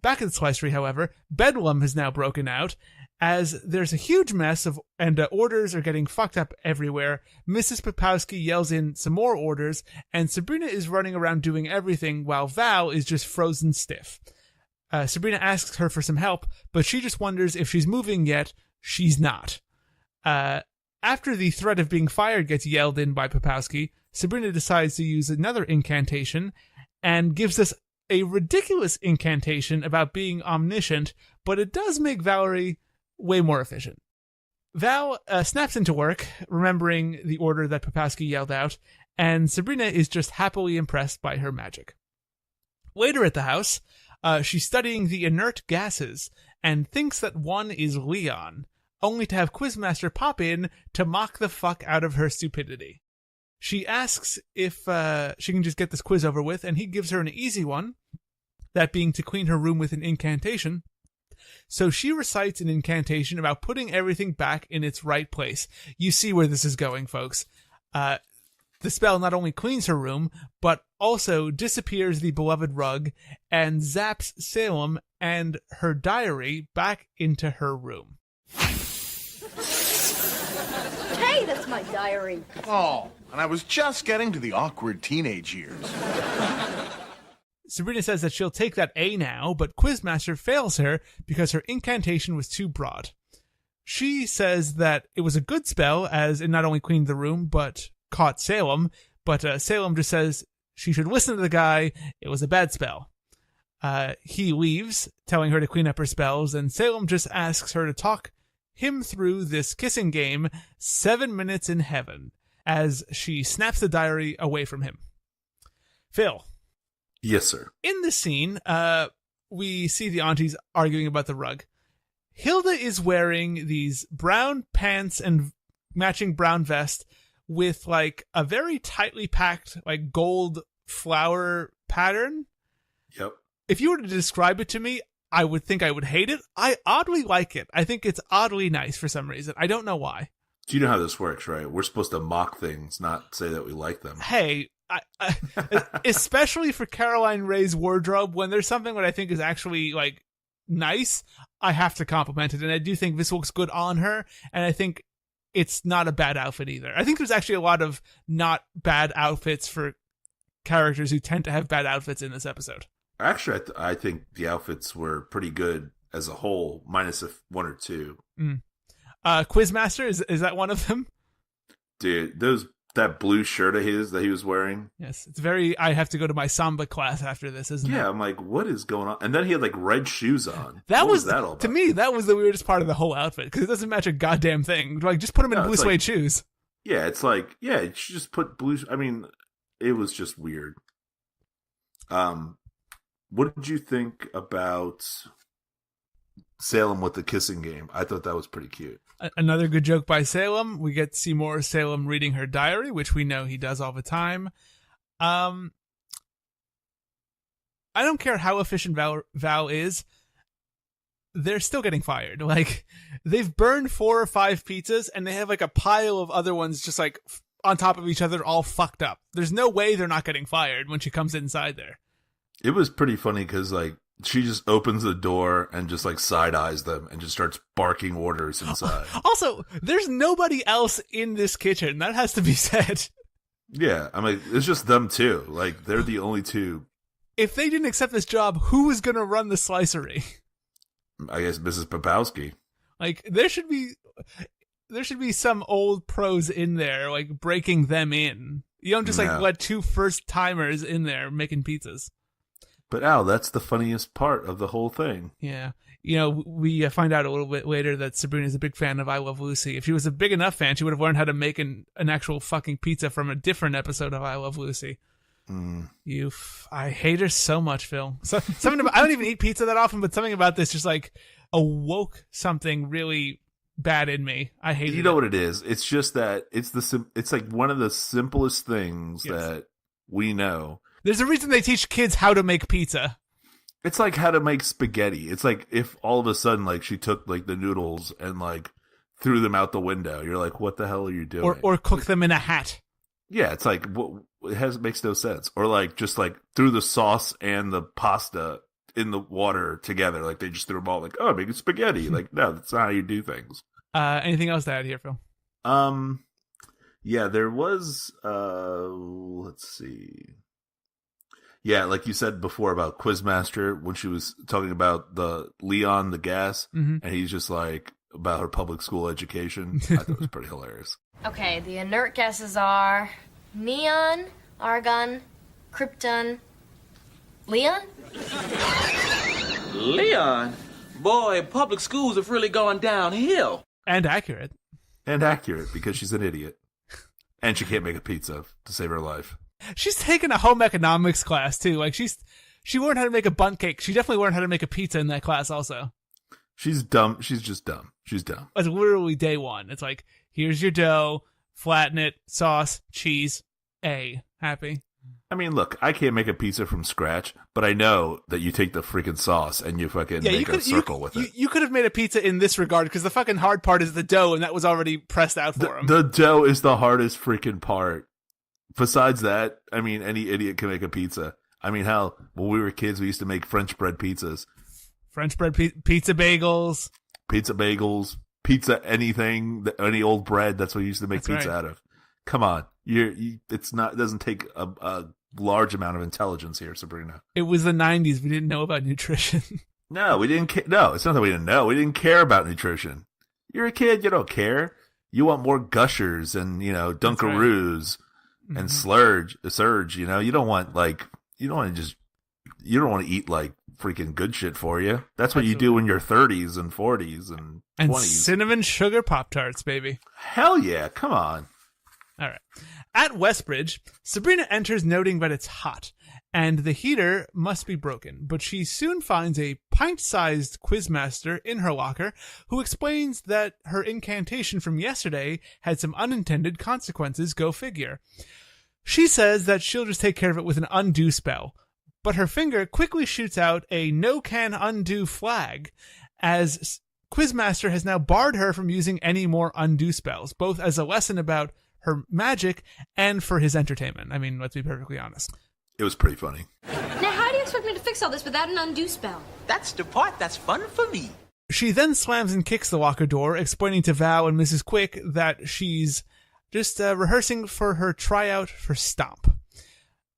Back at the Slice Tree, however, Bedlam has now broken out, as there's a huge mess and orders are getting fucked up everywhere. Mrs. Popowski yells in some more orders, and Sabrina is running around doing everything while Val is just frozen stiff. Sabrina asks her for some help, but she just wonders if she's moving yet. She's not. After the threat of being fired gets yelled in by Popowski, Sabrina decides to use another incantation and gives us a ridiculous incantation about being omniscient, but it does make Valerie way more efficient. Val snaps into work, remembering the order that Popowski yelled out, and Sabrina is just happily impressed by her magic. Later at the house, she's studying the inert gases and thinks that one is Leon, only to have Quizmaster pop in to mock the fuck out of her stupidity. She asks if she can just get this quiz over with, and he gives her an easy one, that being to clean her room with an incantation. So she recites an incantation about putting everything back in its right place. You see where this is going, folks. The spell not only cleans her room, but also disappears the beloved rug and zaps Salem and her diary back into her room. Hey, that's my diary. Oh, and I was just getting to the awkward teenage years. Sabrina says that she'll take that A now, but Quizmaster fails her because her incantation was too broad. She says that it was a good spell, as it not only cleaned the room, but caught Salem, but Salem just says she should listen to the guy, it was a bad spell. He leaves, telling her to clean up her spells, and Salem just asks her to talk him through this kissing game, 7 minutes in heaven, as she snaps the diary away from him. Phil. Yes, sir. In this scene, we see the aunties arguing about the rug. Hilda is wearing these brown pants and matching brown vest with like a very tightly packed like gold flower pattern. Yep. If you were to describe it to me, I would think I would hate it. I oddly like it. I think it's oddly nice for some reason. I don't know why. Do you know how this works, right? We're supposed to mock things, not say that we like them. Hey, I especially for Caroline Ray's wardrobe, when there's something that I think is actually like nice, I have to compliment it. And I do think this looks good on her. And I think it's not a bad outfit either. I think there's actually a lot of not bad outfits for characters who tend to have bad outfits in this episode. Actually, I think the outfits were pretty good as a whole, minus one or two. Quizmaster, is that one of them? Dude, that blue shirt of his that he was wearing. Yes, it's very, I have to go to my Samba class after this, isn't it? Yeah, I'm like, what is going on? And then he had like red shoes on. What was that all about? To me, that was the weirdest part of the whole outfit, because it doesn't match a goddamn thing. Like, just put him in blue suede shoes. Yeah, it's like, yeah, you should just put blue. I mean, it was just weird. What did you think about Salem with the kissing game? I thought that was pretty cute. Another good joke by Salem. We get to see more Salem reading her diary, which we know he does all the time. I don't care how efficient Val is. They're still getting fired. Like, they've burned 4 or 5 pizzas, and they have like a pile of other ones just like on top of each other, all fucked up. There's no way they're not getting fired when she comes inside there. It was pretty funny because, like, she just opens the door and just, like, side-eyes them and just starts barking orders inside. Also, there's nobody else in this kitchen. That has to be said. Yeah, I mean, it's just them two. Like, they're the only two. If they didn't accept this job, who was going to run the slicery? I guess Mrs. Popowski. Like, there should be some old pros in there, like, breaking them in. You don't just, like, let two first-timers in there making pizzas. But, Al, that's the funniest part of the whole thing. Yeah. You know, we find out a little bit later that Sabrina's a big fan of I Love Lucy. If she was a big enough fan, she would have learned how to make an actual fucking pizza from a different episode of I Love Lucy. I hate her so much, Phil. Something about, I don't even eat pizza that often, but something about this just, like, awoke something really bad in me. I hate it. You know what it is? It's just that it's like one of the simplest things that we know. There's a reason they teach kids how to make pizza. It's like how to make spaghetti. It's like if all of a sudden, like, she took, like, the noodles and, like, threw them out the window. You're like, what the hell are you doing? Or cook them in a hat. Yeah, it's like, it makes no sense. Or, like, just, like, threw the sauce and the pasta in the water together. Like, they just threw them all, like, oh, making spaghetti. Like, no, that's not how you do things. Anything else to add here, Phil? Yeah, there was, let's see. Yeah, like you said before about Quizmaster, when she was talking about the Leon, the gas, and he's just like, about her public school education. I thought it was pretty hilarious. Okay, the inert gases are neon, argon, krypton, Leon? Leon? Boy, public schools have really gone downhill. And accurate. And accurate, because she's an idiot. And she can't make a pizza to save her life. She's taken a home economics class, too. Like, she learned how to make a bundt cake. She definitely learned how to make a pizza in that class, also. She's dumb. She's just dumb. She's dumb. It's literally day one. It's like, here's your dough, flatten it, sauce, cheese, happy. I mean, look, I can't make a pizza from scratch, but I know that you take the freaking sauce and you fucking make a circle with it. You could have made a pizza in this regard, because the fucking hard part is the dough, and that was already pressed out for him. The dough is the hardest freaking part. Besides that, I mean, any idiot can make a pizza. I mean, hell, when we were kids, we used to make French bread pizzas. French bread pizza bagels. Pizza anything, any old bread. That's what we used to make pizza out of. Come on, it doesn't take a large amount of intelligence here, Sabrina. It was the 90s. We didn't know about nutrition. No, we didn't. No, it's not that we didn't know. We didn't care about nutrition. You're a kid. You don't care. You want more Gushers and, Dunkaroos and Surge. You don't want to eat like freaking good shit for you. That's what you do in your 30s and 40s and 20s. And cinnamon sugar Pop-Tarts, baby. Hell yeah. Come on. All right. At Westbridge, Sabrina enters noting that it's hot, and the heater must be broken, but she soon finds a pint-sized quizmaster in her locker who explains that her incantation from yesterday had some unintended consequences, go figure. She says that she'll just take care of it with an undo spell, but her finger quickly shoots out a no-can-undo flag, as Quizmaster has now barred her from using any more undo spells, both as a lesson about her magic and for his entertainment. I mean, let's be perfectly honest. It was pretty funny. Now, how do you expect me to fix all this without an undo spell? That's the part that's fun for me. She then slams and kicks the locker door, explaining to Val and Mrs. Quick that she's just rehearsing for her tryout for Stomp.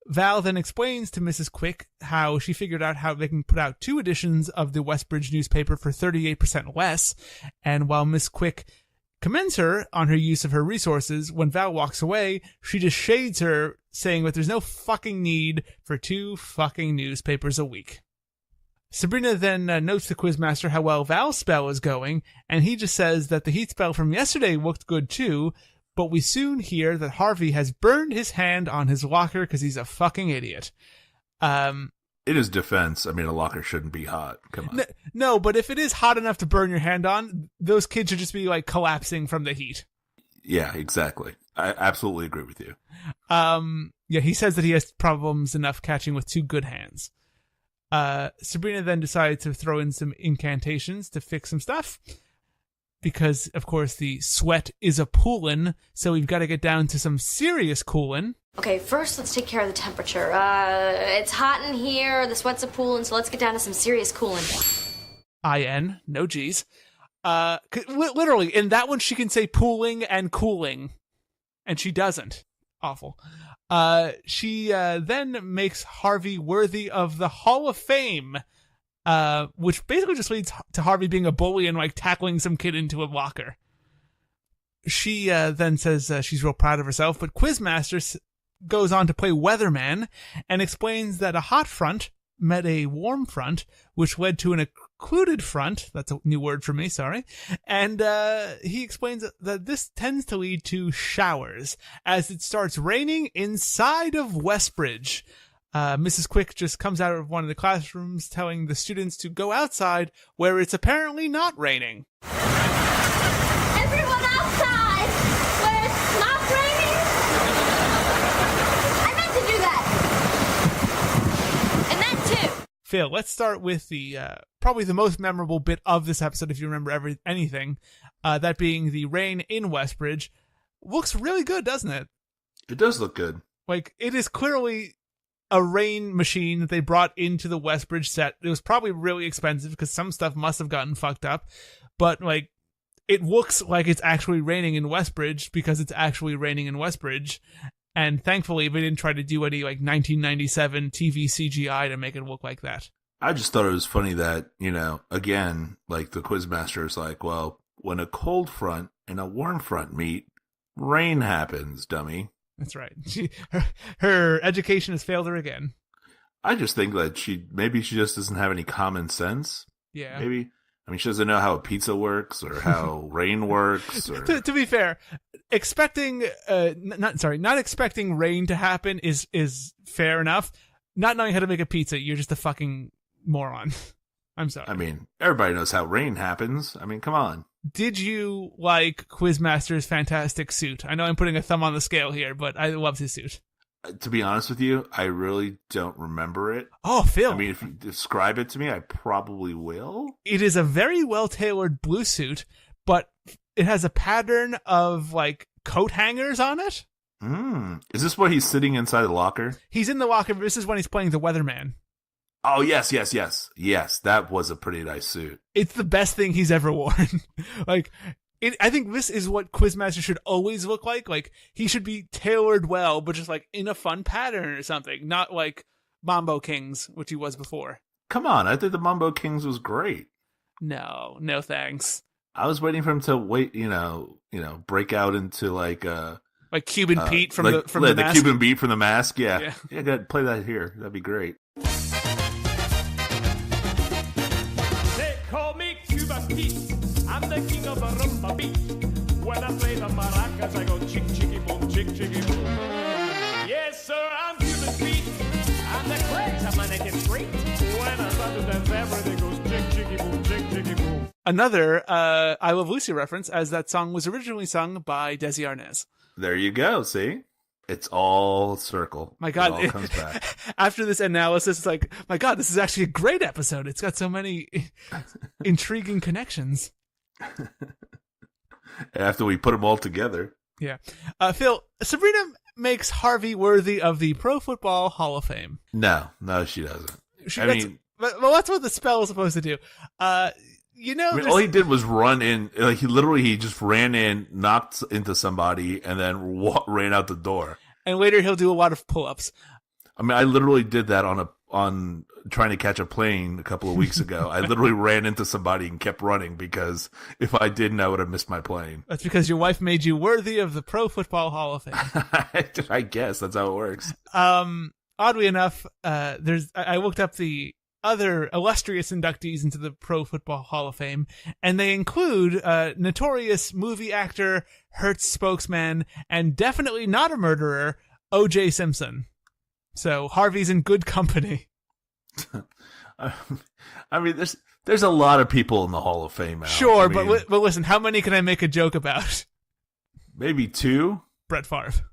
Val then explains to Mrs. Quick how she figured out how they can put out 2 editions of the Westbridge newspaper for 38% less, and while Miss Quick commends her on her use of her resources, when Val walks away, she just shades her, saying that there's no fucking need for 2 fucking newspapers a week. Sabrina then notes to Quizmaster how well Val's spell is going, and he just says that the heat spell from yesterday looked good too, but we soon hear that Harvey has burned his hand on his locker because he's a fucking idiot. In his defense, I mean, a locker shouldn't be hot. Come on. No, but if it is hot enough to burn your hand on, those kids should just be like collapsing from the heat. Yeah, exactly. I absolutely agree with you. Yeah, he says that he has problems enough catching with 2 good hands. Sabrina then decides to throw in some incantations to fix some stuff. because, of course, the sweat is a poolin', so we've got to get down to some serious coolin'. Okay, first let's take care of the temperature. It's hot in here, the sweat's a poolin', so let's get down to some serious coolin'. I-N, no G's. Literally, in that one she can say pooling and cooling, and she doesn't. Awful. She then makes Harvey worthy of the Hall of Fame, which basically just leads to Harvey being a bully and like tackling some kid into a locker. She then says she's real proud of herself, but Quizmaster goes on to play weatherman and explains that a hot front met a warm front, which led to an occluded front. That's a new word for me, sorry. And he explains that this tends to lead to showers as it starts raining inside of Westbridge. Mrs. Quick just comes out of one of the classrooms telling the students to go outside where it's apparently not raining. Everyone outside! Where it's not raining! I meant to do that! And that too! Phil, let's start with the probably the most memorable bit of this episode, if you remember anything, that being the rain in Westbridge. Looks really good, doesn't it? It does look good. Like, it is clearly a rain machine that they brought into the Westbridge set. It was probably really expensive because some stuff must have gotten fucked up, but like, it looks like it's actually raining in Westbridge because it's actually raining in Westbridge. And thankfully, they didn't try to do any like 1997 TV CGI to make it look like that. I just thought it was funny that, you know, again, like the Quizmaster is like, well, when a cold front and a warm front meet, rain happens, dummy. That's right. Her education has failed her again. I just think that maybe she just doesn't have any common sense. Yeah. Maybe. I mean, she doesn't know how a pizza works or how rain works. Or... To be fair, not expecting rain to happen is fair enough. Not knowing how to make a pizza, you're just a fucking moron. I'm sorry. I mean, everybody knows how rain happens. I mean, come on. Did you like Quizmaster's fantastic suit? I know I'm putting a thumb on the scale here, but I loved his suit. To be honest with you, I really don't remember it. Oh, Phil. I mean, if you describe it to me, I probably will. It is a very well-tailored blue suit, but it has a pattern of, like, coat hangers on it. Is this what he's sitting inside the locker? He's in the locker. This is when he's playing the weatherman. Oh, yes. Yes, that was a pretty nice suit. It's the best thing he's ever worn. Like, I think this is what Quizmaster should always look like. Like, he should be tailored well, but just, like, in a fun pattern or something. Not like Mambo Kings, which he was before. Come on, I think the Mambo Kings was great. No thanks. I was waiting for him to break out into, like Cuban Pete from the Mask. Cuban Beat from The Mask, yeah. Yeah, go ahead, play that here. That'd be great. They call me Cuban Pete. I'm the king of the rumba beat. When I play the maracas, I go chick chicky boom, chick chicky boom. Yes, sir, I'm Cuban Pete. I'm the craze, I'm gonna get straight. When I start to dance, everything goes chick chicky boom, chick chicky boom. Another I Love Lucy reference, as that song was originally sung by Desi Arnaz. There you go, see? It's all circle. My God, it all comes back. After this analysis, it's like, my God, this is actually a great episode. It's got so many intriguing connections. After we put them all together. Yeah. Phil, Sabrina makes Harvey worthy of the Pro Football Hall of Fame. No, she doesn't. Well, that's what the spell is supposed to do. All he did was run in. Like he just ran in, knocked into somebody, and then ran out the door. And later he'll do a lot of pull-ups. I mean, I literally did that on trying to catch a plane a couple of weeks ago. I literally ran into somebody and kept running because if I didn't, I would have missed my plane. That's because your wife made you worthy of the Pro Football Hall of Fame. I guess that's how it works. Oddly enough, I looked up the other illustrious inductees into the Pro Football Hall of Fame, and they include notorious movie actor, Hertz spokesman, and definitely not a murderer, O.J. Simpson. So Harvey's in good company. I mean, there's a lot of people in the Hall of Fame. Al. Sure, but listen, how many can I make a joke about? Maybe 2. Brett Favre.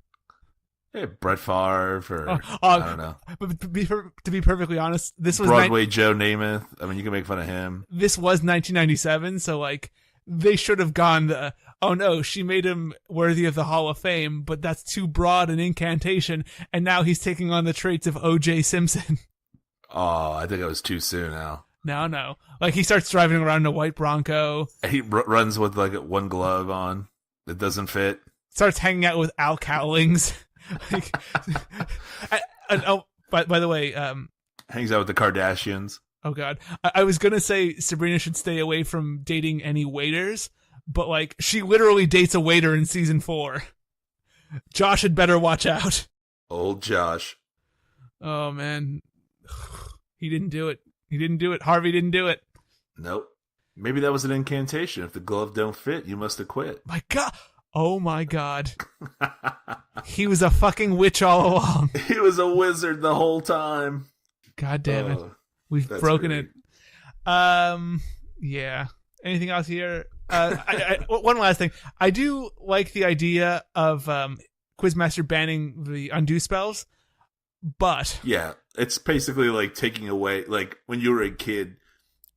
Hey, Brett Favre, I don't know. But to be perfectly honest, this was Broadway Joe Namath. I mean, you can make fun of him. This was 1997, so like they should have gone the, oh no, she made him worthy of the Hall of Fame, but that's too broad an incantation, and now he's taking on the traits of O.J. Simpson. Oh, I think it was too soon now. No. Like, he starts driving around in a white Bronco. He runs with, like, one glove on that doesn't fit. Starts hanging out with Al Cowlings. Like, by the way... hangs out with the Kardashians. Oh, God. I was going to say Sabrina should stay away from dating any waiters, but, like, she literally dates a waiter in season 4. Josh had better watch out. Old Josh. Oh, man. He didn't do it. Harvey didn't do it. Nope. Maybe that was an incantation. If the glove don't fit, you must have quit. My God. Oh, my God. He was a fucking witch all along. He was a wizard the whole time. God damn it. We've broken it. Yeah. Anything else here? One last thing. I do like the idea of Quizmaster banning the undo spells, but... Yeah, it's basically like taking away... Like, when you were a kid,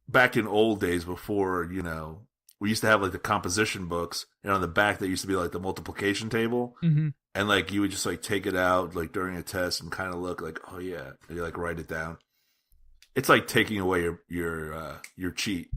back in old days before, you know, we used to have, like, the composition books, and on the back there used to be, like, the multiplication table, and, like, you would just, like, take it out, like, during a test and kind of look like, oh, yeah, and you, like, write it down. It's like taking away your cheat.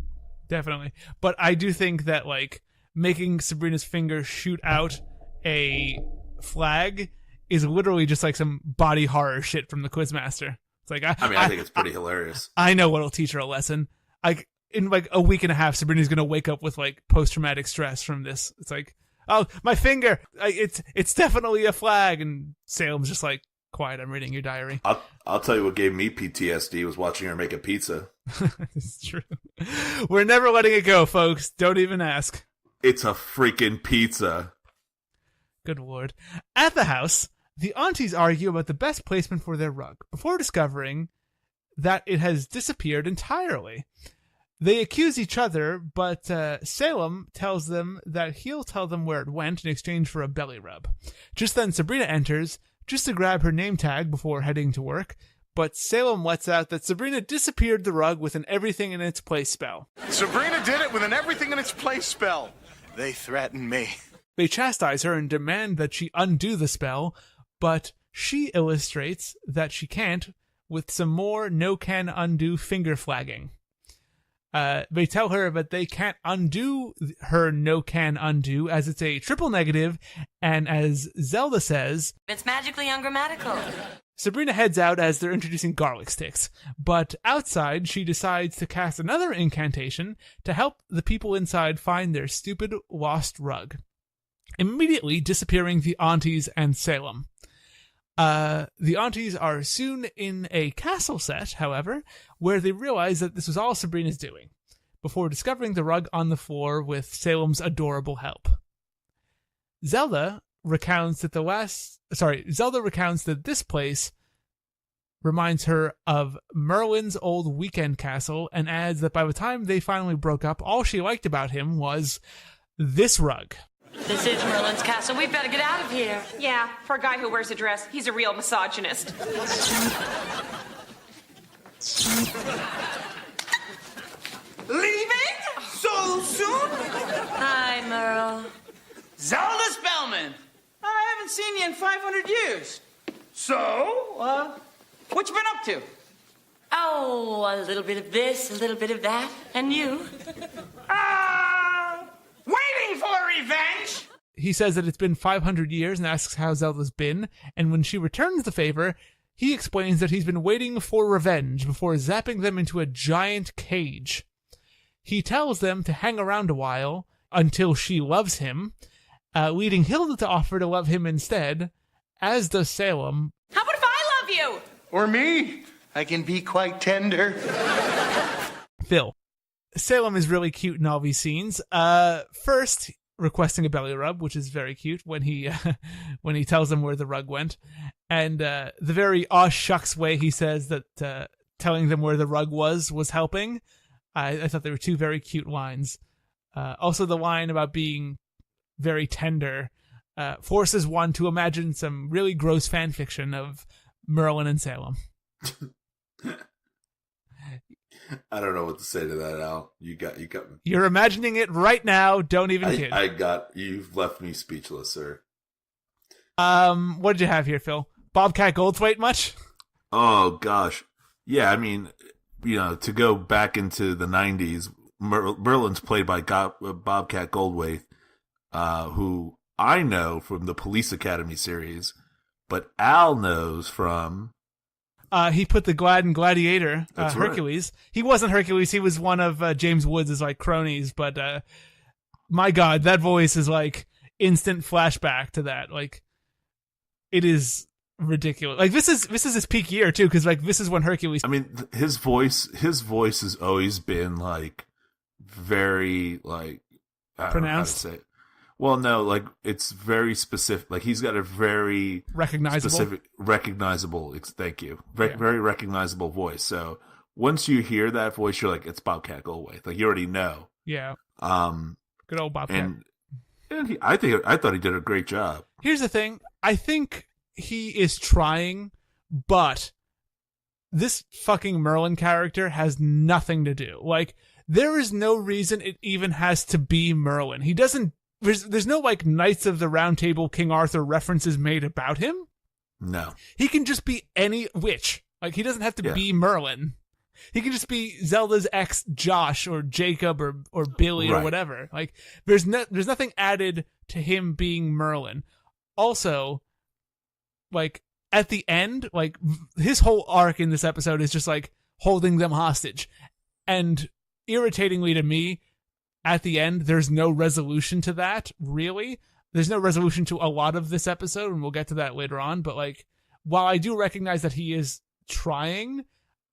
Definitely. But I do think that, like, making Sabrina's finger shoot out a flag is literally just like some body horror shit from the Quizmaster. It's like I think it's pretty hilarious. I know what'll teach her a lesson. Like, in like a week and a half, Sabrina's gonna wake up with like post-traumatic stress from this. It's like, oh, my finger! It's definitely a flag. And Salem's just like, quiet, I'm reading your diary. I'll tell you what gave me PTSD was watching her make a pizza. It's true. We're never letting it go, folks. Don't even ask. It's a freaking pizza. Good Lord. At the house, the aunties argue about the best placement for their rug before discovering that it has disappeared entirely. They accuse each other, but Salem tells them that he'll tell them where it went in exchange for a belly rub. Just then, Sabrina enters, just to grab her name tag before heading to work, but Salem lets out that Sabrina disappeared the rug with an everything in its place spell. Sabrina did it with an everything in its place spell. They threaten me. They chastise her and demand that she undo the spell, but she illustrates that she can't with some more no-can-undo finger flagging. They tell her that they can't undo her no-can-undo as it's a triple negative, and as Zelda says, It's magically ungrammatical. Sabrina heads out as they're introducing garlic sticks, but outside she decides to cast another incantation to help the people inside find their stupid lost rug, immediately disappearing the aunties and Salem. The aunties are soon in a castle set, however, where they realize that this was all Sabrina's doing, before discovering the rug on the floor with Salem's adorable help. Zelda recounts that this place reminds her of Merlin's old weekend castle, and adds that by the time they finally broke up, all she liked about him was this rug. This is Merlin's castle. We better get out of here. Yeah, for a guy who wears a dress, he's a real misogynist. Leaving? So soon? Hi, Merle. Zelda Spellman! I haven't seen you in 500 years. So, what you been up to? Oh, a little bit of this, a little bit of that. And you? Waiting for revenge! He says that it's been 500 years and asks how Zelda's been, and when she returns the favor, he explains that he's been waiting for revenge before zapping them into a giant cage. He tells them to hang around a while until she loves him, leading Hilda to offer to love him instead, as does Salem. How about if I love you? Or me. I can be quite tender. Phil. Salem is really cute in all these scenes. First, requesting a belly rub, which is very cute when he tells them where the rug went, and the very aw shucks way he says that telling them where the rug was helping. I thought they were two very cute lines. Also, the line about being very tender forces one to imagine some really gross fan fiction of Merlin and Salem. I don't know what to say to that, Al. You got me. You're imagining it right now. Don't even kid. You've left me speechless, sir. What did you have here, Phil? Bobcat Goldthwait much? Oh gosh, yeah. I mean, to go back into the '90s, Merlin's played by Bobcat Goldthwait, who I know from the Police Academy series, but Al knows from. He put the Gladiator, Hercules. Right. He wasn't Hercules. He was one of James Woods' like cronies. But my God, that voice is like instant flashback to that. Like, it is ridiculous. Like this is his peak year too, because like this is when Hercules. I mean, his voice has always been like very like pronounced. I don't know how to say it. Well, no, like it's very specific. Like he's got a very recognizable. Thank you. Very recognizable voice. So once you hear that voice, you're like, it's Bobcat Goldthwait. Like you already know. Yeah. Good old Bobcat. And I thought he did a great job. Here's the thing. I think he is trying, but this fucking Merlin character has nothing to do. Like there is no reason it even has to be Merlin. He doesn't. There's no like Knights of the Round Table King Arthur references made about him. No. He can just be any witch. Like he doesn't have to be Merlin. He can just be Zelda's ex Josh or Jacob or Billy or whatever. Like there's nothing added to him being Merlin. Also, like at the end, like his whole arc in this episode is just like holding them hostage. And irritatingly to me, at the end, there's no resolution to that, really. There's no resolution to a lot of this episode, and we'll get to that later on. But, like, while I do recognize that he is trying,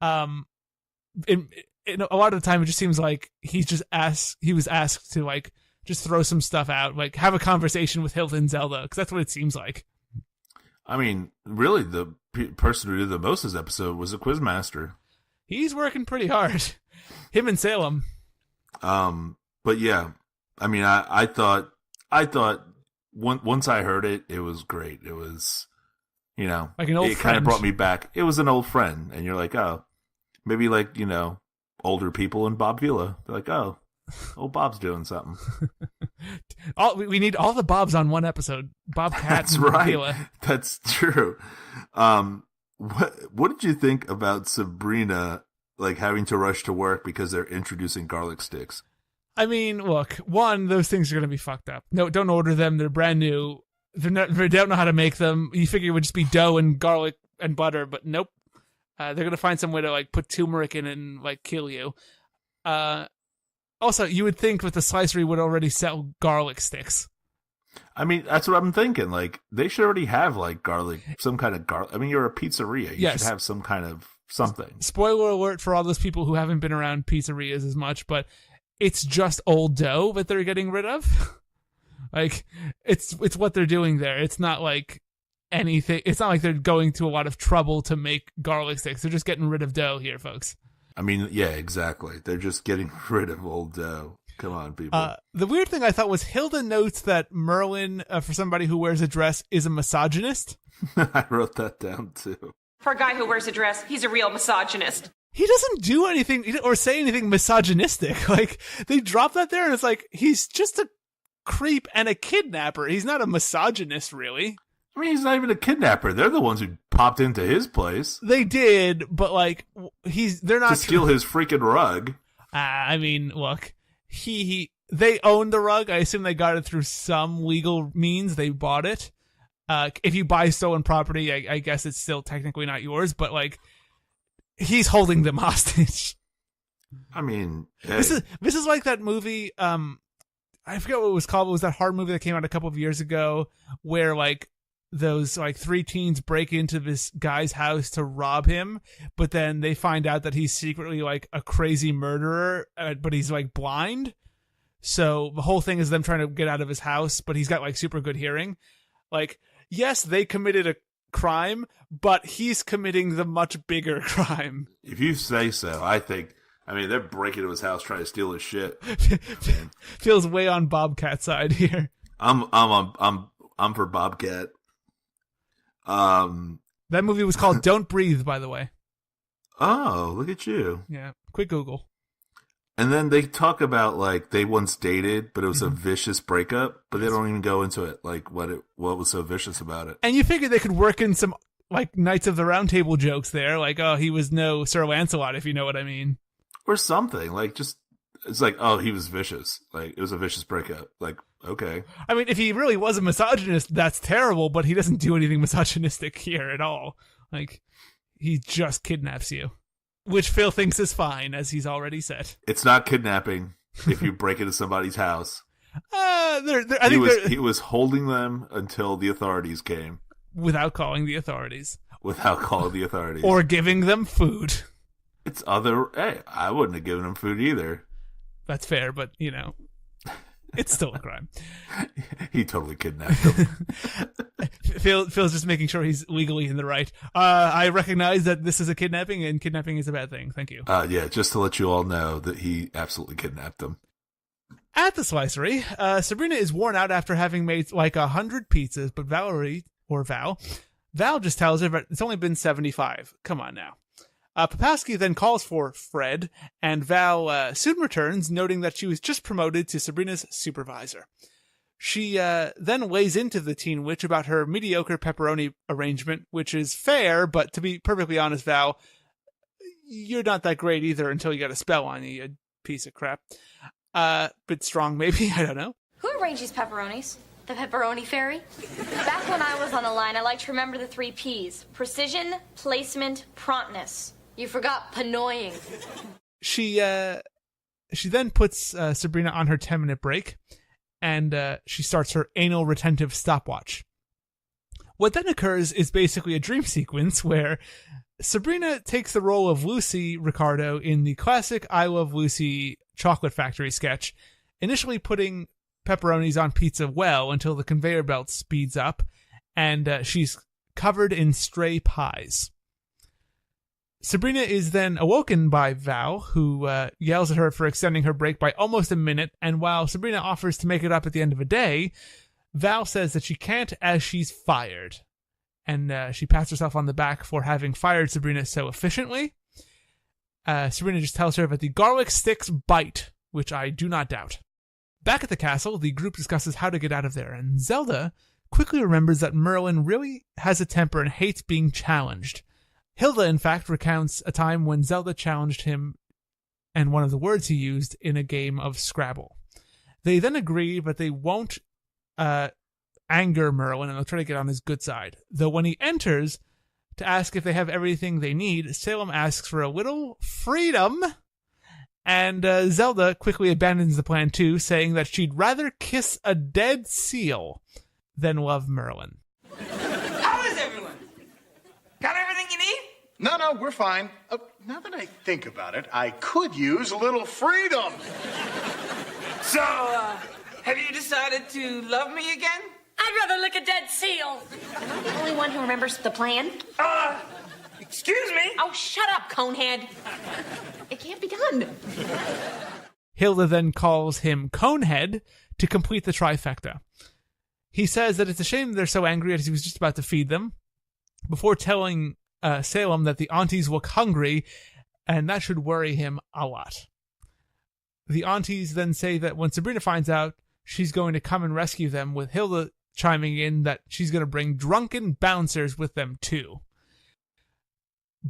in a lot of the time, it just seems like he was asked to, like, just throw some stuff out, like, have a conversation with Hilda and Zelda, because that's what it seems like. I mean, really, the person who did the most this episode was a quizmaster. He's working pretty hard. Him and Salem. But yeah, I mean, I thought once I heard it, it was great. It was, like an old friend. It kind of brought me back. It was an old friend, and you're like, oh, maybe like older people in Bob Vila. They're like, oh, old Bob's doing something. We need all the Bobs on one episode. Bobcat. That's and right. Vila. That's true. What did you think about Sabrina like having to rush to work because they're introducing garlic sticks? I mean, look, one, those things are going to be fucked up. No, don't order them. They're brand new. They don't know how to make them. You figure it would just be dough and garlic and butter, but nope. They're going to find some way to like put turmeric in and like kill you. Also, you would think with the slicery would already sell garlic sticks. I mean, that's what I'm thinking. Like, they should already have like garlic, some kind of garlic. I mean, you're a pizzeria. You should have some kind of something. Spoiler alert for all those people who haven't been around pizzerias as much, but it's just old dough that they're getting rid of. Like, it's what they're doing there. It's not like anything. It's not like they're going to a lot of trouble to make garlic sticks. They're just getting rid of dough here, folks. I mean, yeah, exactly. They're just getting rid of old dough. Come on, people. The weird thing I thought was Hilda notes that Merlin, for somebody who wears a dress, is a misogynist. I wrote that down, too. For a guy who wears a dress, he's a real misogynist. He doesn't do anything or say anything misogynistic. Like, they drop that there and it's like, he's just a creep and a kidnapper. He's not a misogynist, really. I mean, he's not even a kidnapper. They're the ones who popped into his place. They did, but like, they're not to steal his freaking rug. I mean, look, they own the rug. I assume they got it through some legal means. They bought it. If you buy stolen property, I guess it's still technically not yours, but like, he's holding them hostage. I mean, hey. This is like that movie. I forget what it was called. It was that horror movie that came out a couple of years ago, where like those like three teens break into this guy's house to rob him, but then they find out that he's secretly like a crazy murderer, but he's like blind. So the whole thing is them trying to get out of his house, but he's got like super good hearing. Like, yes, they committed a crime, but he's committing the much bigger crime. If you say so, I mean, they're breaking into his house trying to steal his shit. Feels way on Bobcat side here. I'm for Bobcat. That movie was called Don't Breathe, by the way. Oh, look at you. Yeah, quick Google. And then they talk about, like, they once dated, but it was a vicious breakup, but they don't even go into it, like, what was so vicious about it. And you figure they could work in some, like, Knights of the Round Table jokes there, like, oh, he was no Sir Lancelot, if you know what I mean. Or something, like, just, it's like, oh, he was vicious. Like, it was a vicious breakup. Like, okay. I mean, if he really was a misogynist, that's terrible, but he doesn't do anything misogynistic here at all. Like, he just kidnaps you. Which Phil thinks is fine, as he's already said. It's not kidnapping if you break into somebody's house. He was holding them until the authorities came. Without calling the authorities. Or giving them food. Hey, I wouldn't have given them food either. That's fair, but, you know, it's still a crime. He totally kidnapped them. Phil's just making sure he's legally in the right. I recognize that this is a kidnapping, and kidnapping is a bad thing. Thank you. Yeah, just to let you all know that he absolutely kidnapped them. At the slicery, Sabrina is worn out after having made like 100 pizzas, but Val just tells her that it's only been 75. Come on now. Popowski then calls for Fred, and Val soon returns, noting that she was just promoted to Sabrina's supervisor. She then lays into the teen witch about her mediocre pepperoni arrangement, which is fair, but to be perfectly honest, Val, you're not that great either until you got a spell on you, you piece of crap. Bit strong, maybe, I don't know. Who arranged these pepperonis? The pepperoni fairy? Back when I was on the line, I liked to remember the 3 P's. Precision, placement, promptness. You forgot panoying. She then puts Sabrina on her 10-minute break, and she starts her anal retentive stopwatch. What then occurs is basically a dream sequence where Sabrina takes the role of Lucy Ricardo in the classic I Love Lucy Chocolate Factory sketch, initially putting pepperonis on pizza well until the conveyor belt speeds up, and she's covered in stray pies. Sabrina is then awoken by Val, who yells at her for extending her break by almost a minute, and while Sabrina offers to make it up at the end of a day, Val says that she can't as she's fired. And she pats herself on the back for having fired Sabrina so efficiently. Sabrina just tells her that the garlic sticks bite, which I do not doubt. Back at the castle, the group discusses how to get out of there, and Zelda quickly remembers that Merlin really has a temper and hates being challenged. Hilda, in fact, recounts a time when Zelda challenged him and one of the words he used in a game of Scrabble. They then agree, but they won't anger Merlin, and they'll try to get on his good side. Though when he enters to ask if they have everything they need, Salem asks for a little freedom, and Zelda quickly abandons the plan too, saying that she'd rather kiss a dead seal than love Merlin. How is everyone? Got everything you need? No, we're fine. Now that I think about it, I could use a little freedom. So, have you decided to love me again? I'd rather lick a dead seal. Am I the only one who remembers the plan? Excuse me? Oh, shut up, conehead. It can't be done. Hilda then calls him Conehead to complete the trifecta. He says that it's a shame they're so angry as he was just about to feed them, before telling Salem that the aunties look hungry, and that should worry him a lot. The aunties then say that when Sabrina finds out, she's going to come and rescue them, with Hilda chiming in that she's going to bring drunken bouncers with them too.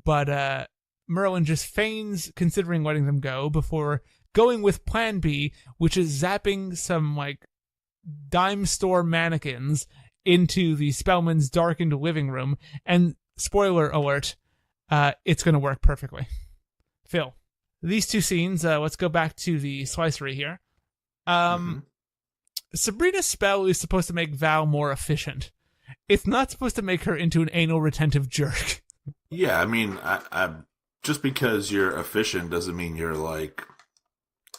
But Merlin just feigns considering letting them go before going with plan B, which is zapping some like dime store mannequins into the Spellman's darkened living room, and spoiler alert, it's going to work perfectly. Phil, these two scenes, let's go back to the slicery here. Sabrina's spell is supposed to make Val more efficient. It's not supposed to make her into an anal retentive jerk. Yeah, I mean, I just because you're efficient doesn't mean you're like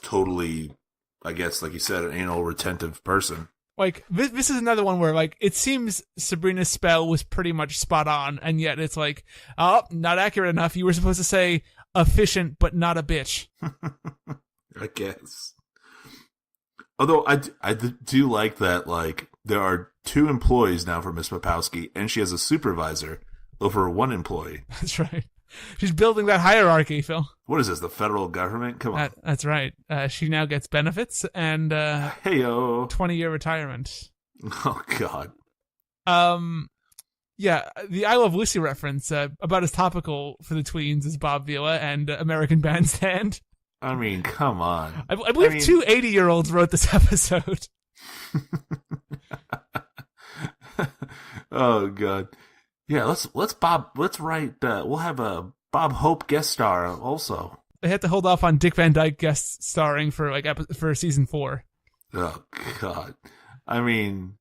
totally, I guess, like you said, an anal retentive person. Like, this is another one where, like, it seems Sabrina's spell was pretty much spot on, and yet it's like, oh, not accurate enough. You were supposed to say efficient, but not a bitch. I guess. Although I do like that, like, there are 2 employees now for Miss Popowski, and she has a supervisor over 1 employee. That's right. She's building that hierarchy, Phil. What is this, the federal government? Come on. That's right. She now gets benefits and Hey-o. 20-year retirement. Oh, God. Yeah, the I Love Lucy reference, about as topical for the tweens as Bob Vila and American Bandstand. I mean, come on. I believe 2 80-year-olds wrote this episode. Oh, God. Yeah, let's write, we'll have a Bob Hope guest star also. They had to hold off on Dick Van Dyke guest starring for for season 4. Oh, God. I mean,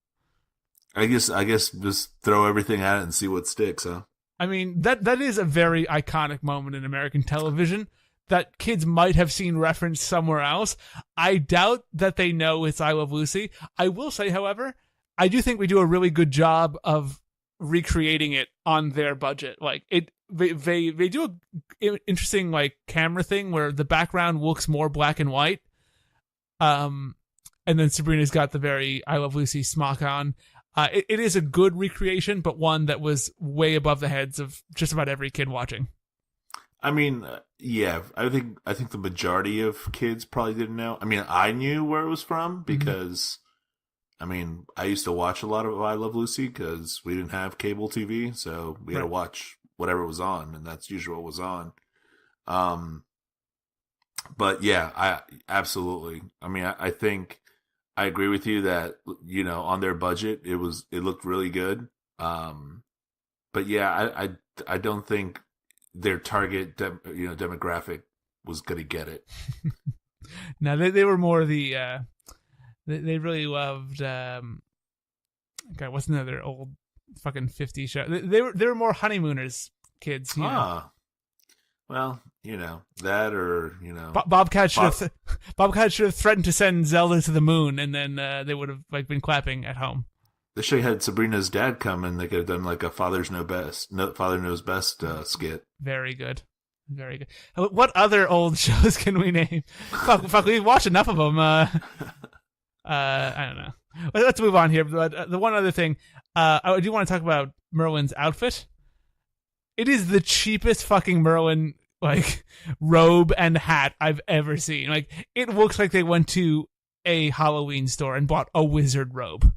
I guess just throw everything at it and see what sticks, huh? I mean, that is a very iconic moment in American television that kids might have seen referenced somewhere else. I doubt that they know it's I Love Lucy. I will say, however, I do think we do a really good job of recreating it on their budget. Like they do a interesting like camera thing where the background looks more black and white. And then Sabrina's got the very I Love Lucy smock on. It is a good recreation, but one that was way above the heads of just about every kid watching. I mean, yeah, I think the majority of kids probably didn't know. I mean, I knew where it was from because, I mean, I used to watch a lot of I Love Lucy because we didn't have cable TV, so we had to watch whatever was on, and that's usually what was on. But yeah, I absolutely. I mean, I think I agree with you that, you know, on their budget, it looked really good. But yeah, I don't think their target demographic was going to get it. No, they were more the they really loved God, what's another old fucking 50s show? They were more honeymooners kids. You know? Well, you know, that or, you know, Bobcat should have threatened to send Zelda to the moon, and then they would have like been clapping at home. They should have had Sabrina's dad come, and they could have done like a Father Knows Best skit. Very good, very good. What other old shows can we name? Fuck, we've watched enough of them. I don't know. Let's move on here. But the one other thing, I do want to talk about Merlin's outfit. It is the cheapest fucking Merlin like robe and hat I've ever seen. Like, it looks like they went to a Halloween store and bought a wizard robe.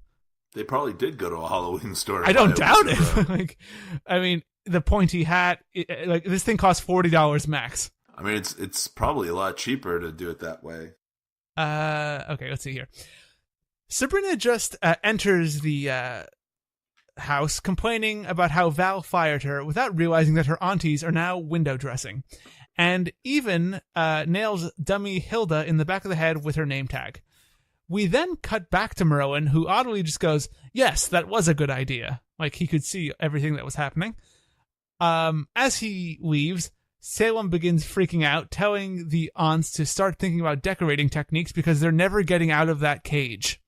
They probably did go to a Halloween store. I don't doubt it. Like, I mean, the pointy hat, like this thing costs $40 max. I mean, it's probably a lot cheaper to do it that way. Okay, let's see here. Sabrina just enters the house complaining about how Val fired her without realizing that her aunties are now window dressing, and even nails dummy Hilda in the back of the head with her name tag. We then cut back to Merlin, who oddly just goes, "Yes, that was a good idea." Like he could see everything that was happening. As he leaves, Salem begins freaking out, telling the aunts to start thinking about decorating techniques because they're never getting out of that cage.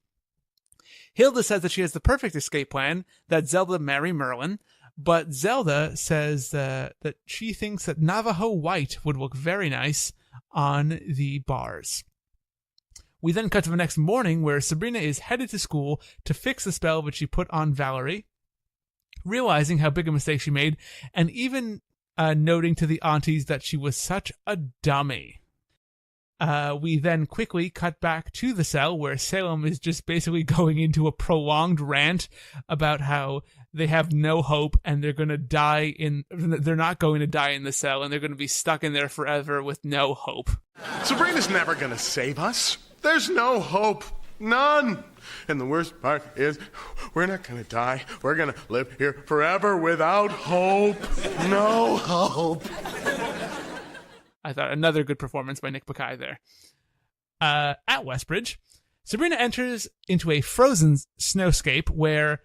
Hilda says that she has the perfect escape plan, that Zelda marry Merlin, but Zelda says that she thinks that Navajo white would look very nice on the bars. We then cut to the next morning where Sabrina is headed to school to fix the spell that she put on Valerie, realizing how big a mistake she made, and even noting to the aunties that she was such a dummy. We then quickly cut back to the cell where Salem is just basically going into a prolonged rant about how they have no hope and they're not going to die in the cell and they're going to be stuck in there forever with no hope. Sabrina's never going to save us. There's no hope. None. And the worst part is we're not going to die. We're going to live here forever without hope. No hope. I thought another good performance by Nick Bakay there. At Westbridge, Sabrina enters into a frozen snowscape where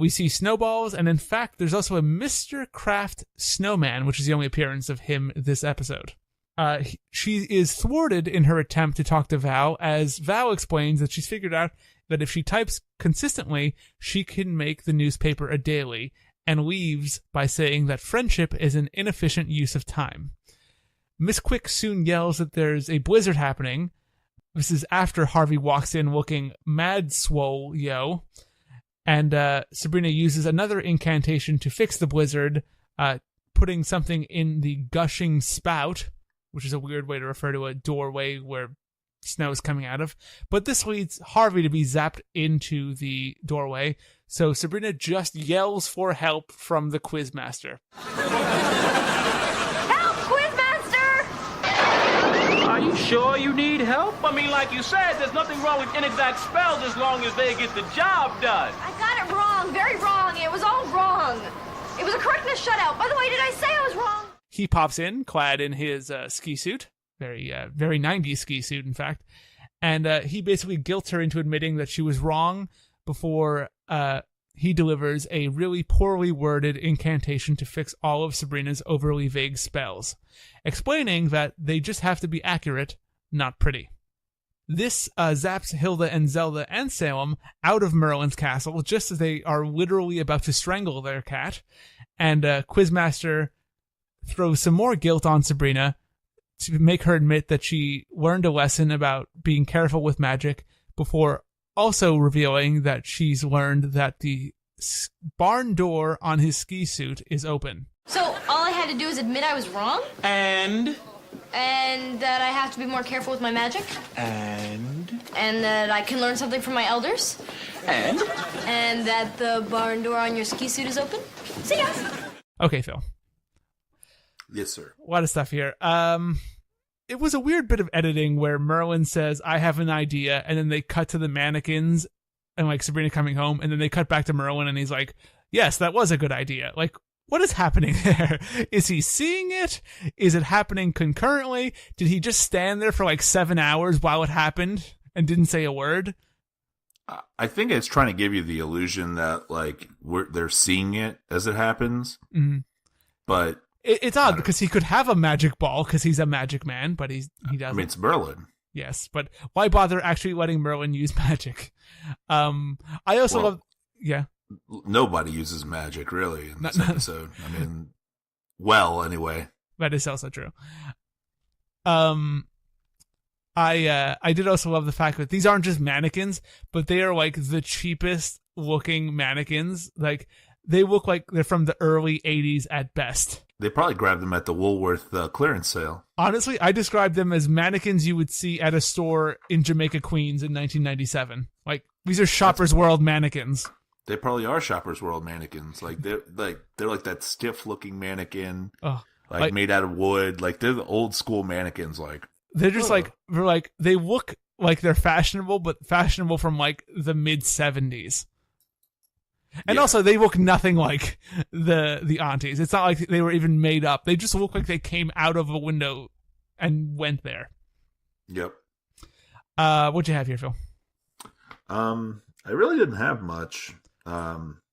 we see snowballs, and in fact, there's also a Mr. Kraft snowman, which is the only appearance of him this episode. She is thwarted in her attempt to talk to Val, as Val explains that she's figured out that if she types consistently, she can make the newspaper a daily, and leaves by saying that friendship is an inefficient use of time. Miss Quick soon yells that there's a blizzard happening. This is after Harvey walks in looking mad swole, yo. And Sabrina uses another incantation to fix the blizzard, putting something in the gushing spout, which is a weird way to refer to a doorway where snow is coming out of. But this leads Harvey to be zapped into the doorway, so Sabrina just yells for help from the Quizmaster. Help, Quizmaster! Are you sure you need help? I mean, like you said, there's nothing wrong with inexact spells as long as they get the job done. I got it wrong, very wrong. It was all wrong. It was a correctness shutout. By the way, did I say I was wrong? He pops in, clad in his ski suit, very 90s ski suit, in fact, and he basically guilts her into admitting that she was wrong before he delivers a really poorly worded incantation to fix all of Sabrina's overly vague spells, explaining that they just have to be accurate, not pretty. This zaps Hilda and Zelda and Salem out of Merlin's castle just as they are literally about to strangle their cat, and Quizmaster throws some more guilt on Sabrina to make her admit that she learned a lesson about being careful with magic before also revealing that she's learned that the barn door on his ski suit is open. So all I had to do is admit I was wrong? And that I have to be more careful with my magic? And that I can learn something from my elders? And that the barn door on your ski suit is open? See ya! Okay, Phil. Yes, sir. A lot of stuff here. It was a weird bit of editing where Merlin says, I have an idea, and then they cut to the mannequins and like Sabrina coming home, and then they cut back to Merlin and he's like, yes, that was a good idea. Like, what is happening there? Is he seeing it? Is it happening concurrently? Did he just stand there for like 7 hours while it happened and didn't say a word? I think it's trying to give you the illusion that like they're seeing it as it happens. Mm-hmm. But it's odd because he could have a magic ball because he's a magic man, but he doesn't. I mean, it's Merlin. Yes, but why bother actually letting Merlin use magic? I also love... Yeah. Nobody uses magic, really, in this episode. I mean, well, anyway. That is also true. I did also love the fact that these aren't just mannequins, but they are like the cheapest looking mannequins. Like, they look like they're from the early 80s at best. They probably grabbed them at the Woolworth clearance sale. Honestly, I describe them as mannequins you would see at a store in Jamaica, Queens in 1997. Like, these are Shoppers World mannequins. They probably are Shoppers World mannequins. Like they're like that stiff looking mannequin, like made out of wood. Like they're the old school mannequins. Like they're just they look like they're fashionable, but fashionable from like the mid 70s. And also, they look nothing like the aunties. It's not like they were even made up. They just look like they came out of a window and went there. Yep. What'd you have here, Phil? I really didn't have much.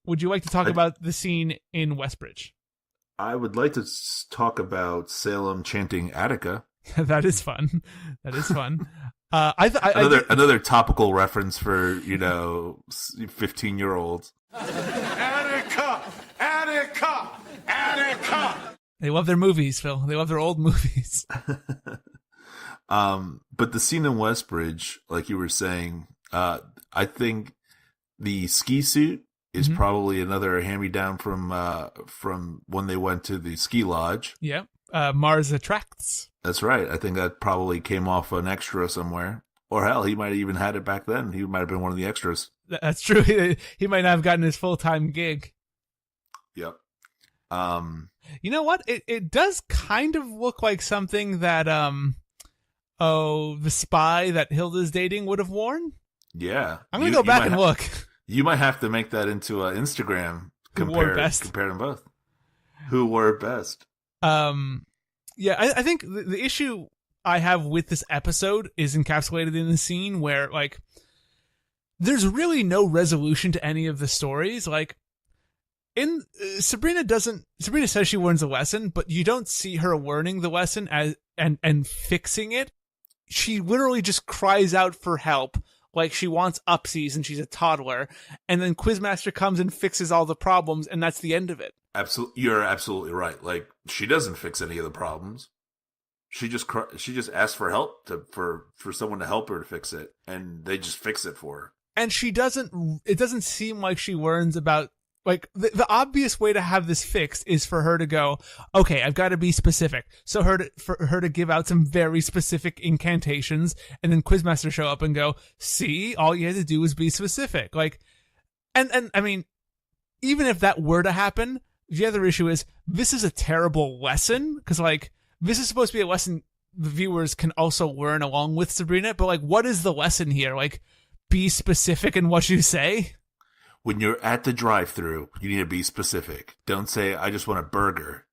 Would you like to talk about the scene in Westbridge? I would like to talk about Salem chanting Attica. That is fun. That is fun. Another topical reference for 15-year-olds. Attica! Attica! Attica! They love their movies, Phil. They love their old movies. But the scene in Westbridge, like you were saying, I think the ski suit is probably another hand-me-down from when they went to the ski lodge. Yeah. Mars Attracts. That's right. I think that probably came off an extra somewhere. Or hell, he might have even had it back then. He might have been one of the extras. That's true. He might not have gotten his full-time gig. Yep. You know what? It does kind of look like something that the spy that Hilda's dating would have worn. Yeah. I'm going to go back and look. You might have to make that into an Instagram. Compare them both. Who wore it best? Yeah, I think the issue I have with this episode is encapsulated in the scene where, like, there's really no resolution to any of the stories. Like, Sabrina says she learns a lesson, but you don't see her learning the lesson and fixing it. She literally just cries out for help, like she wants upsies and she's a toddler, and then Quizmaster comes and fixes all the problems, and that's the end of it. You're absolutely right. Like, she doesn't fix any of the problems. She just asks for help for someone to help her to fix it, and they just fix it for her. And it doesn't seem like she learns about Like, the obvious way to have this fixed is for her to go, okay, I've got to be specific. So for her to give out some very specific incantations, and then Quizmaster show up and go, see, all you had to do was be specific. Like, and I mean, even if that were to happen, the other issue is, this is a terrible lesson, because, like, this is supposed to be a lesson the viewers can also learn along with Sabrina, but, like, what is the lesson here? Like, be specific in what you say? When you're at the drive-thru, you need to be specific. Don't say, I just want a burger.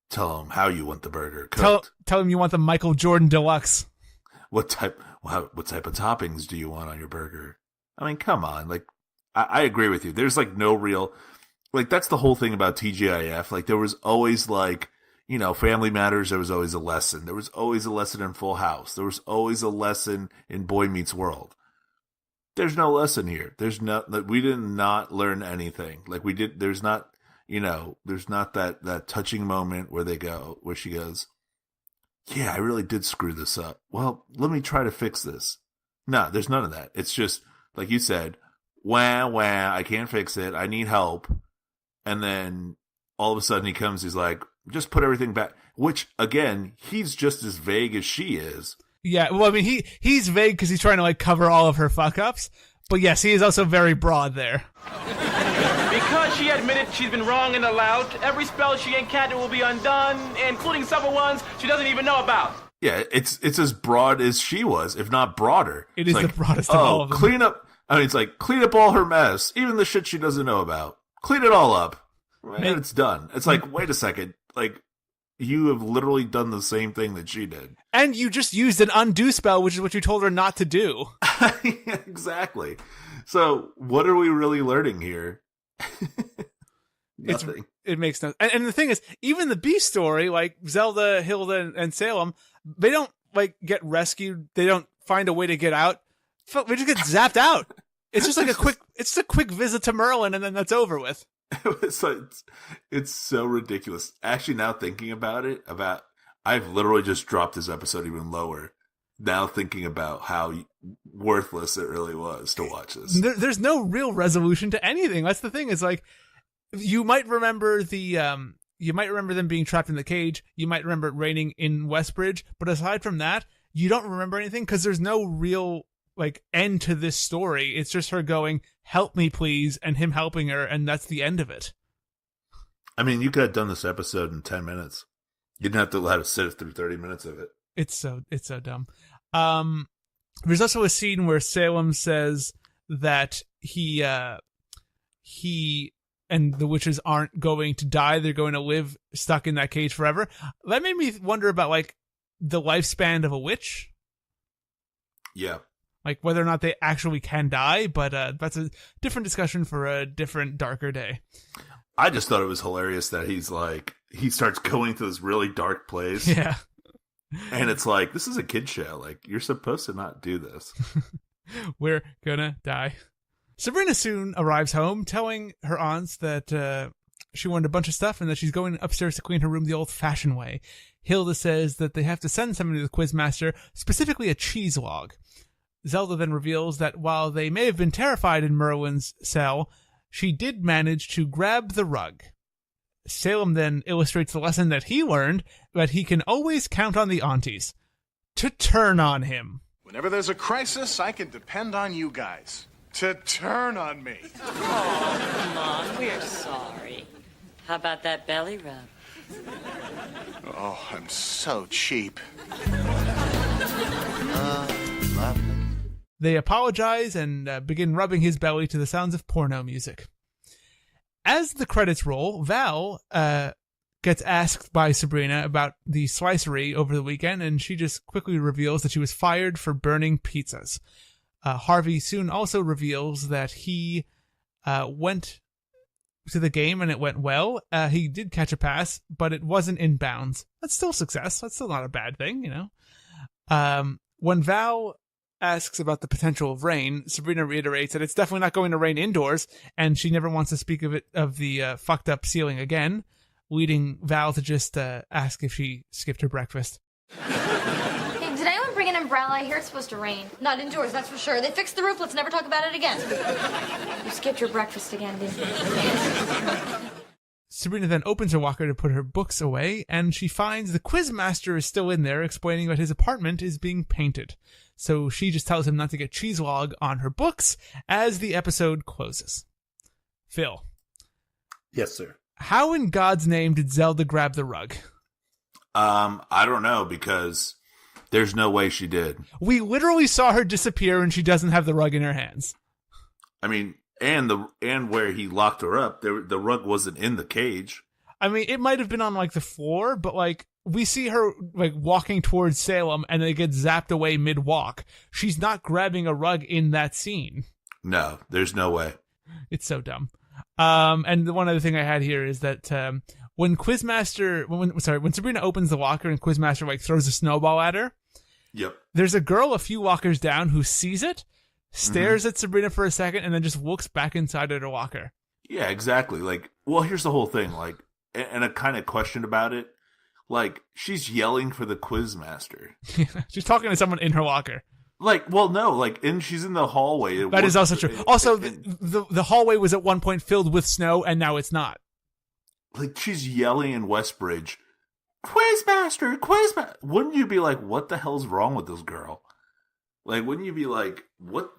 Tell them how you want the burger cooked. Tell them you want the Michael Jordan Deluxe. What type of toppings do you want on your burger? I mean, come on. Like, I agree with you. There's, like, no real... Like, that's the whole thing about TGIF. Like, there was always, like, you know, Family Matters, there was always a lesson. There was always a lesson in Full House. There was always a lesson in Boy Meets World. There's no lesson here. We did not learn anything. Like, there's not, you know, there's not that touching moment where she goes, yeah, I really did screw this up. Well, let me try to fix this. No, there's none of that. It's just, like you said, wah, I can't fix it. I need help. And then all of a sudden he's like, just put everything back. Which, again, he's just as vague as she is. Yeah, well, I mean, he's vague because he's trying to, like, cover all of her fuck-ups. But yes, he is also very broad there. Because she admitted she's been wrong and allowed, every spell she encountered will be undone, including several ones she doesn't even know about. Yeah, it's as broad as she was, if not broader. It is like, the broadest of all of them. Clean up. I mean, it's like, clean up all her mess, even the shit she doesn't know about. Clean it all up. And it's done. It's like, wait a second. Like, you have literally done the same thing that she did. And you just used an undo spell, which is what you told her not to do. Exactly. So, what are we really learning here? Nothing. It makes no... And the thing is, even the B story, like Zelda, Hilda, and Salem, they don't, like, get rescued. They don't find a way to get out. They just get zapped out. It's just like a quick visit to Merlin, and then that's over with. It's so ridiculous. Actually, now thinking about it, I've literally just dropped this episode even lower. Now thinking about how worthless it really was to watch this. There's no real resolution to anything. That's the thing. Is like, you might remember them being trapped in the cage. You might remember it raining in Westbridge, but aside from that, you don't remember anything because there's no real, like, end to this story. It's just her going, help me please, and him helping her, and that's the end of it. I mean, you could have done this episode in 10 minutes. You didn't have to let us sit through 30 minutes of it. It's so dumb. There's also a scene where Salem says that he and the witches aren't going to die. They're going to live stuck in that cage forever. That made me wonder about, like, the lifespan of a witch. Yeah. Like, whether or not they actually can die, but that's a different discussion for a different, darker day. I just thought it was hilarious that he starts going to this really dark place. Yeah. And it's like, this is a kid show. Like, you're supposed to not do this. We're gonna die. Sabrina soon arrives home, telling her aunts that she wanted a bunch of stuff and that she's going upstairs to clean her room the old-fashioned way. Hilda says that they have to send something to the Quizmaster, specifically a cheese log. Zelda then reveals that while they may have been terrified in Merlin's cell, she did manage to grab the rug. Salem then illustrates the lesson that he learned, that he can always count on the aunties to turn on him. Whenever there's a crisis, I can depend on you guys to turn on me. Oh, come on, we're sorry. How about that belly rub? Oh, I'm so cheap. They apologize and begin rubbing his belly to the sounds of porno music. As the credits roll, Val gets asked by Sabrina about the slicery over the weekend, and she just quickly reveals that she was fired for burning pizzas. Harvey soon also reveals that he went to the game and it went well. He did catch a pass, but it wasn't in bounds. That's still success. That's still not a bad thing, you know. When Val asks about the potential of rain, Sabrina reiterates that it's definitely not going to rain indoors, and she never wants to speak of the fucked up ceiling again, leading Val to just ask if she skipped her breakfast. Hey, did anyone bring an umbrella? I hear it's supposed to rain. Not indoors, that's for sure. They fixed the roof. Let's never talk about it again. You skipped your breakfast again, didn't you? Sabrina then opens her walker to put her books away, and she finds the quizmaster is still in there, explaining that his apartment is being painted. So she just tells him not to get cheese log on her books as the episode closes. Phil. Yes, sir. How in God's name did Zelda grab the rug? I don't know, because there's no way she did. We literally saw her disappear and she doesn't have the rug in her hands. I mean, and where he locked her up, the rug wasn't in the cage. I mean, it might have been on, like, the floor, but, like, we see her, like, walking towards Salem and they get zapped away mid-walk. She's not grabbing a rug in that scene. No, there's no way. It's so dumb. And the one other thing I had here is that when Sabrina opens the locker and Quizmaster, like, throws a snowball at her, yep, there's a girl a few lockers down who sees it, stares at Sabrina for a second, and then just looks back inside of her locker. Yeah, exactly. Like, well, here's the whole thing. Like, and a kind of question about it. Like, she's yelling for the Quizmaster. She's talking to someone in her locker. Like, well, no, like, and she's in the hallway. That is also true. Also, the hallway was at one point filled with snow, and now it's not. Like, she's yelling in Westbridge, Quizmaster, Quizmaster. Wouldn't you be like, what the hell's wrong with this girl? Like, wouldn't you be like, what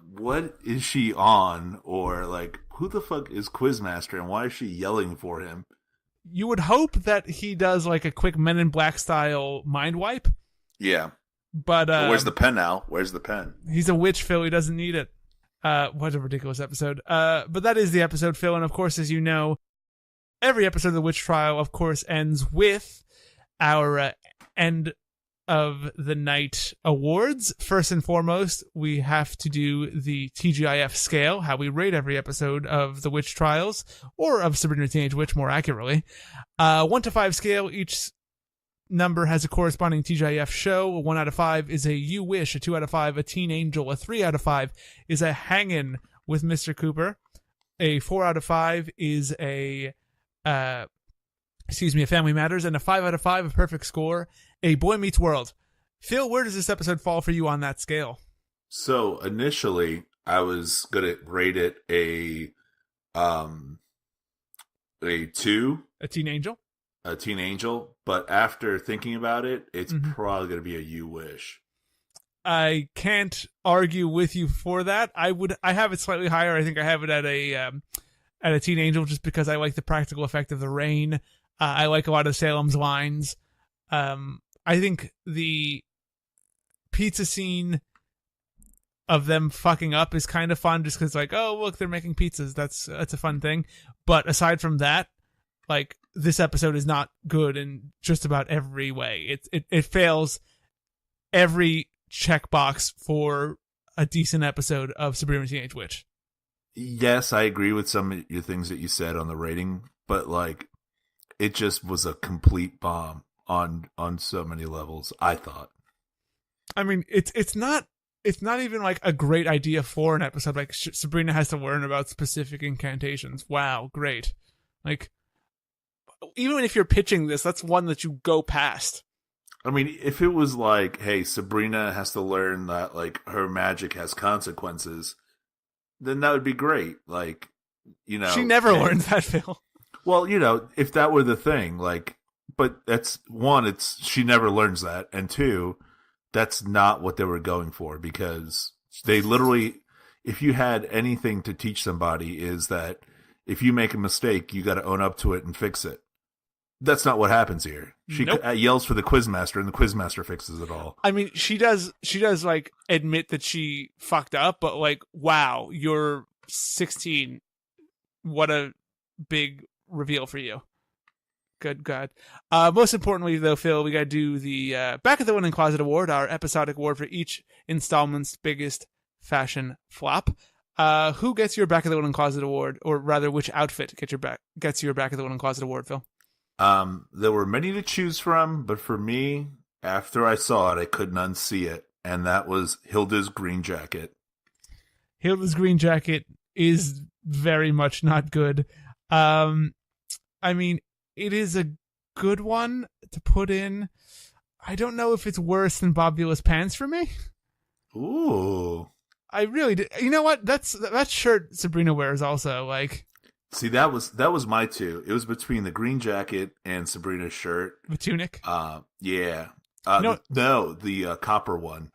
is she on? Or, like, who the fuck is Quizmaster, and why is she yelling for him? You would hope that he does, like, a quick Men in Black style mind wipe. Yeah. But where's the pen now? Where's the pen? He's a witch, Phil. He doesn't need it. What a ridiculous episode. But that is the episode, Phil. And, of course, as you know, every episode of The Witch Trial, of course, ends with our end of the night awards. First and foremost, we have to do the TGIF scale, how we rate every episode of The Witch Trials, or of Sabrina the Teenage Witch more accurately. 1 to 5 scale, each number has a corresponding TGIF show. A 1 out of 5 is a You Wish, a 2 out of 5 a Teen Angel, a 3 out of 5 is a Hangin' with Mr. Cooper, a 4 out of 5 is a Family Matters, and a 5 out of 5, a perfect score, a Boy Meets World. Phil, where does this episode fall for you on that scale? So initially, I was gonna rate it a 2. A Teen Angel? A Teen Angel, but after thinking about it, it's probably gonna be a You Wish. I can't argue with you for that. I have it slightly higher. I think I have it at a Teen Angel just because I like the practical effect of the rain. I like a lot of Salem's lines. I think the pizza scene of them fucking up is kind of fun just because, like, oh, look, they're making pizzas. That's a fun thing. But aside from that, like, this episode is not good in just about every way. It fails every checkbox for a decent episode of Sabrina the Teenage Witch. Yes, I agree with some of your things that you said on the rating, but, like, it just was a complete bomb on so many levels, I thought. I mean, it's not even like a great idea for an episode. Like, Sabrina has to learn about specific incantations. Wow, great. Like, even if you're pitching this, that's one that you go past. I mean, if it was like, hey, Sabrina has to learn that, like, her magic has consequences, then that would be great. Like, you know, she never learns that, Phil. Well, you know, if that were the thing, like, but that's one, she never learns that, and two, that's not what they were going for, because they literally, if you had anything to teach somebody, is that if you make a mistake, you got to own up to it and fix it. That's not what happens here. She yells for the Quizmaster, and the Quizmaster fixes it all. I mean, she does like admit that she fucked up, but, like, wow, you're 16. What a big reveal for you. Good God. Most importantly, though, Phil, we got to do the Back of the Linen Closet Award, our episodic award for each installment's biggest fashion flop. Who gets your Back of the Linen Closet Award, or rather, which outfit gets your Back of the Linen Closet Award, Phil? There were many to choose from, but for me, after I saw it, I couldn't unsee it, and that was Hilda's green jacket. Hilda's green jacket is very much not good. I mean, it is a good one to put in. I don't know if it's worse than Bobula's pants for me. Ooh. I really did. You know what? That shirt Sabrina wears also, like... See, that was my two. It was between the green jacket and Sabrina's shirt. The tunic? Yeah. No. The copper one.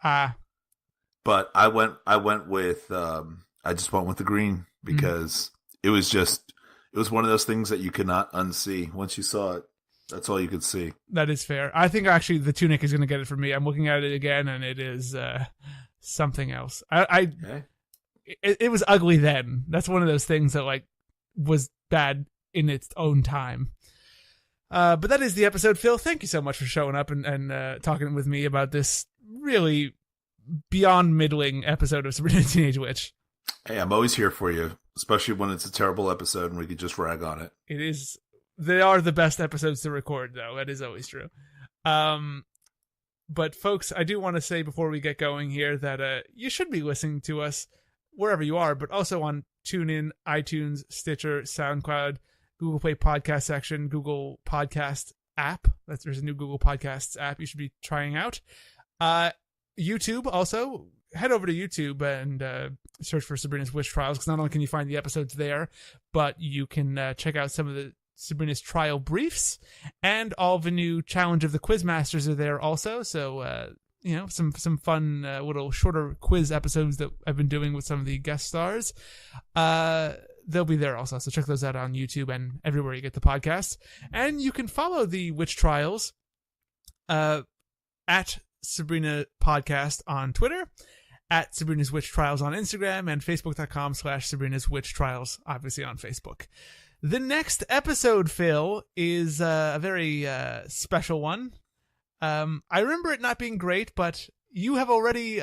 But I went with I just went with the green because it was one of those things that you cannot unsee. Once you saw it, that's all you could see. That is fair. I think actually the tunic is going to get it for me. I'm looking at it again, and it is something else. It was ugly then. That's one of those things that like was bad in its own time. But that is the episode. Phil, thank you so much for showing up and talking with me about this really beyond middling episode of Sabrina the Teenage Witch. Hey, I'm always here for you, especially when it's a terrible episode and we could just rag on it. It is. They are the best episodes to record, though. That is always true. But folks, I do want to say before we get going here that you should be listening to us wherever you are, but also on TuneIn, iTunes, Stitcher, SoundCloud, Google Play Podcast section, Google Podcast app. There's a new Google Podcasts app you should be trying out. YouTube also. Head over to YouTube and search for Sabrina's Witch Trials, because not only can you find the episodes there, but you can check out some of the Sabrina's trial briefs, and all the new Challenge of the Quizmasters are there also. So, some fun little shorter quiz episodes that I've been doing with some of the guest stars. They'll be there also. So check those out on YouTube and everywhere you get the podcast. And you can follow the Witch Trials at Sabrina Podcast on Twitter, at Sabrina's Witch Trials on Instagram, and Facebook.com/Sabrina's Witch Trials, obviously on Facebook. The next episode, Phil, is a very special one. I remember it not being great, but you have already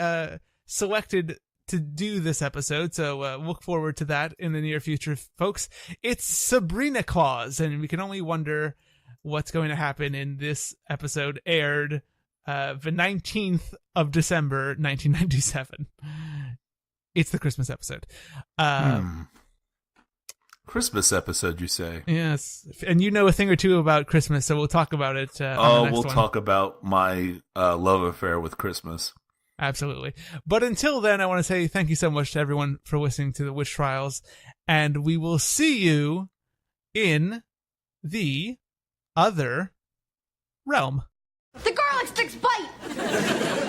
selected to do this episode, so look forward to that in the near future, folks. It's Sabrina Claus, and we can only wonder what's going to happen in this episode, aired the 19th of December, 1997. It's the Christmas episode. Christmas episode, you say? Yes. And you know a thing or two about Christmas, so we'll talk about it on the next one. Talk about my love affair with Christmas. Absolutely. But until then, I want to say thank you so much to everyone for listening to the Witch Trials, and we will see you in the other realm. The garlic sticks bite!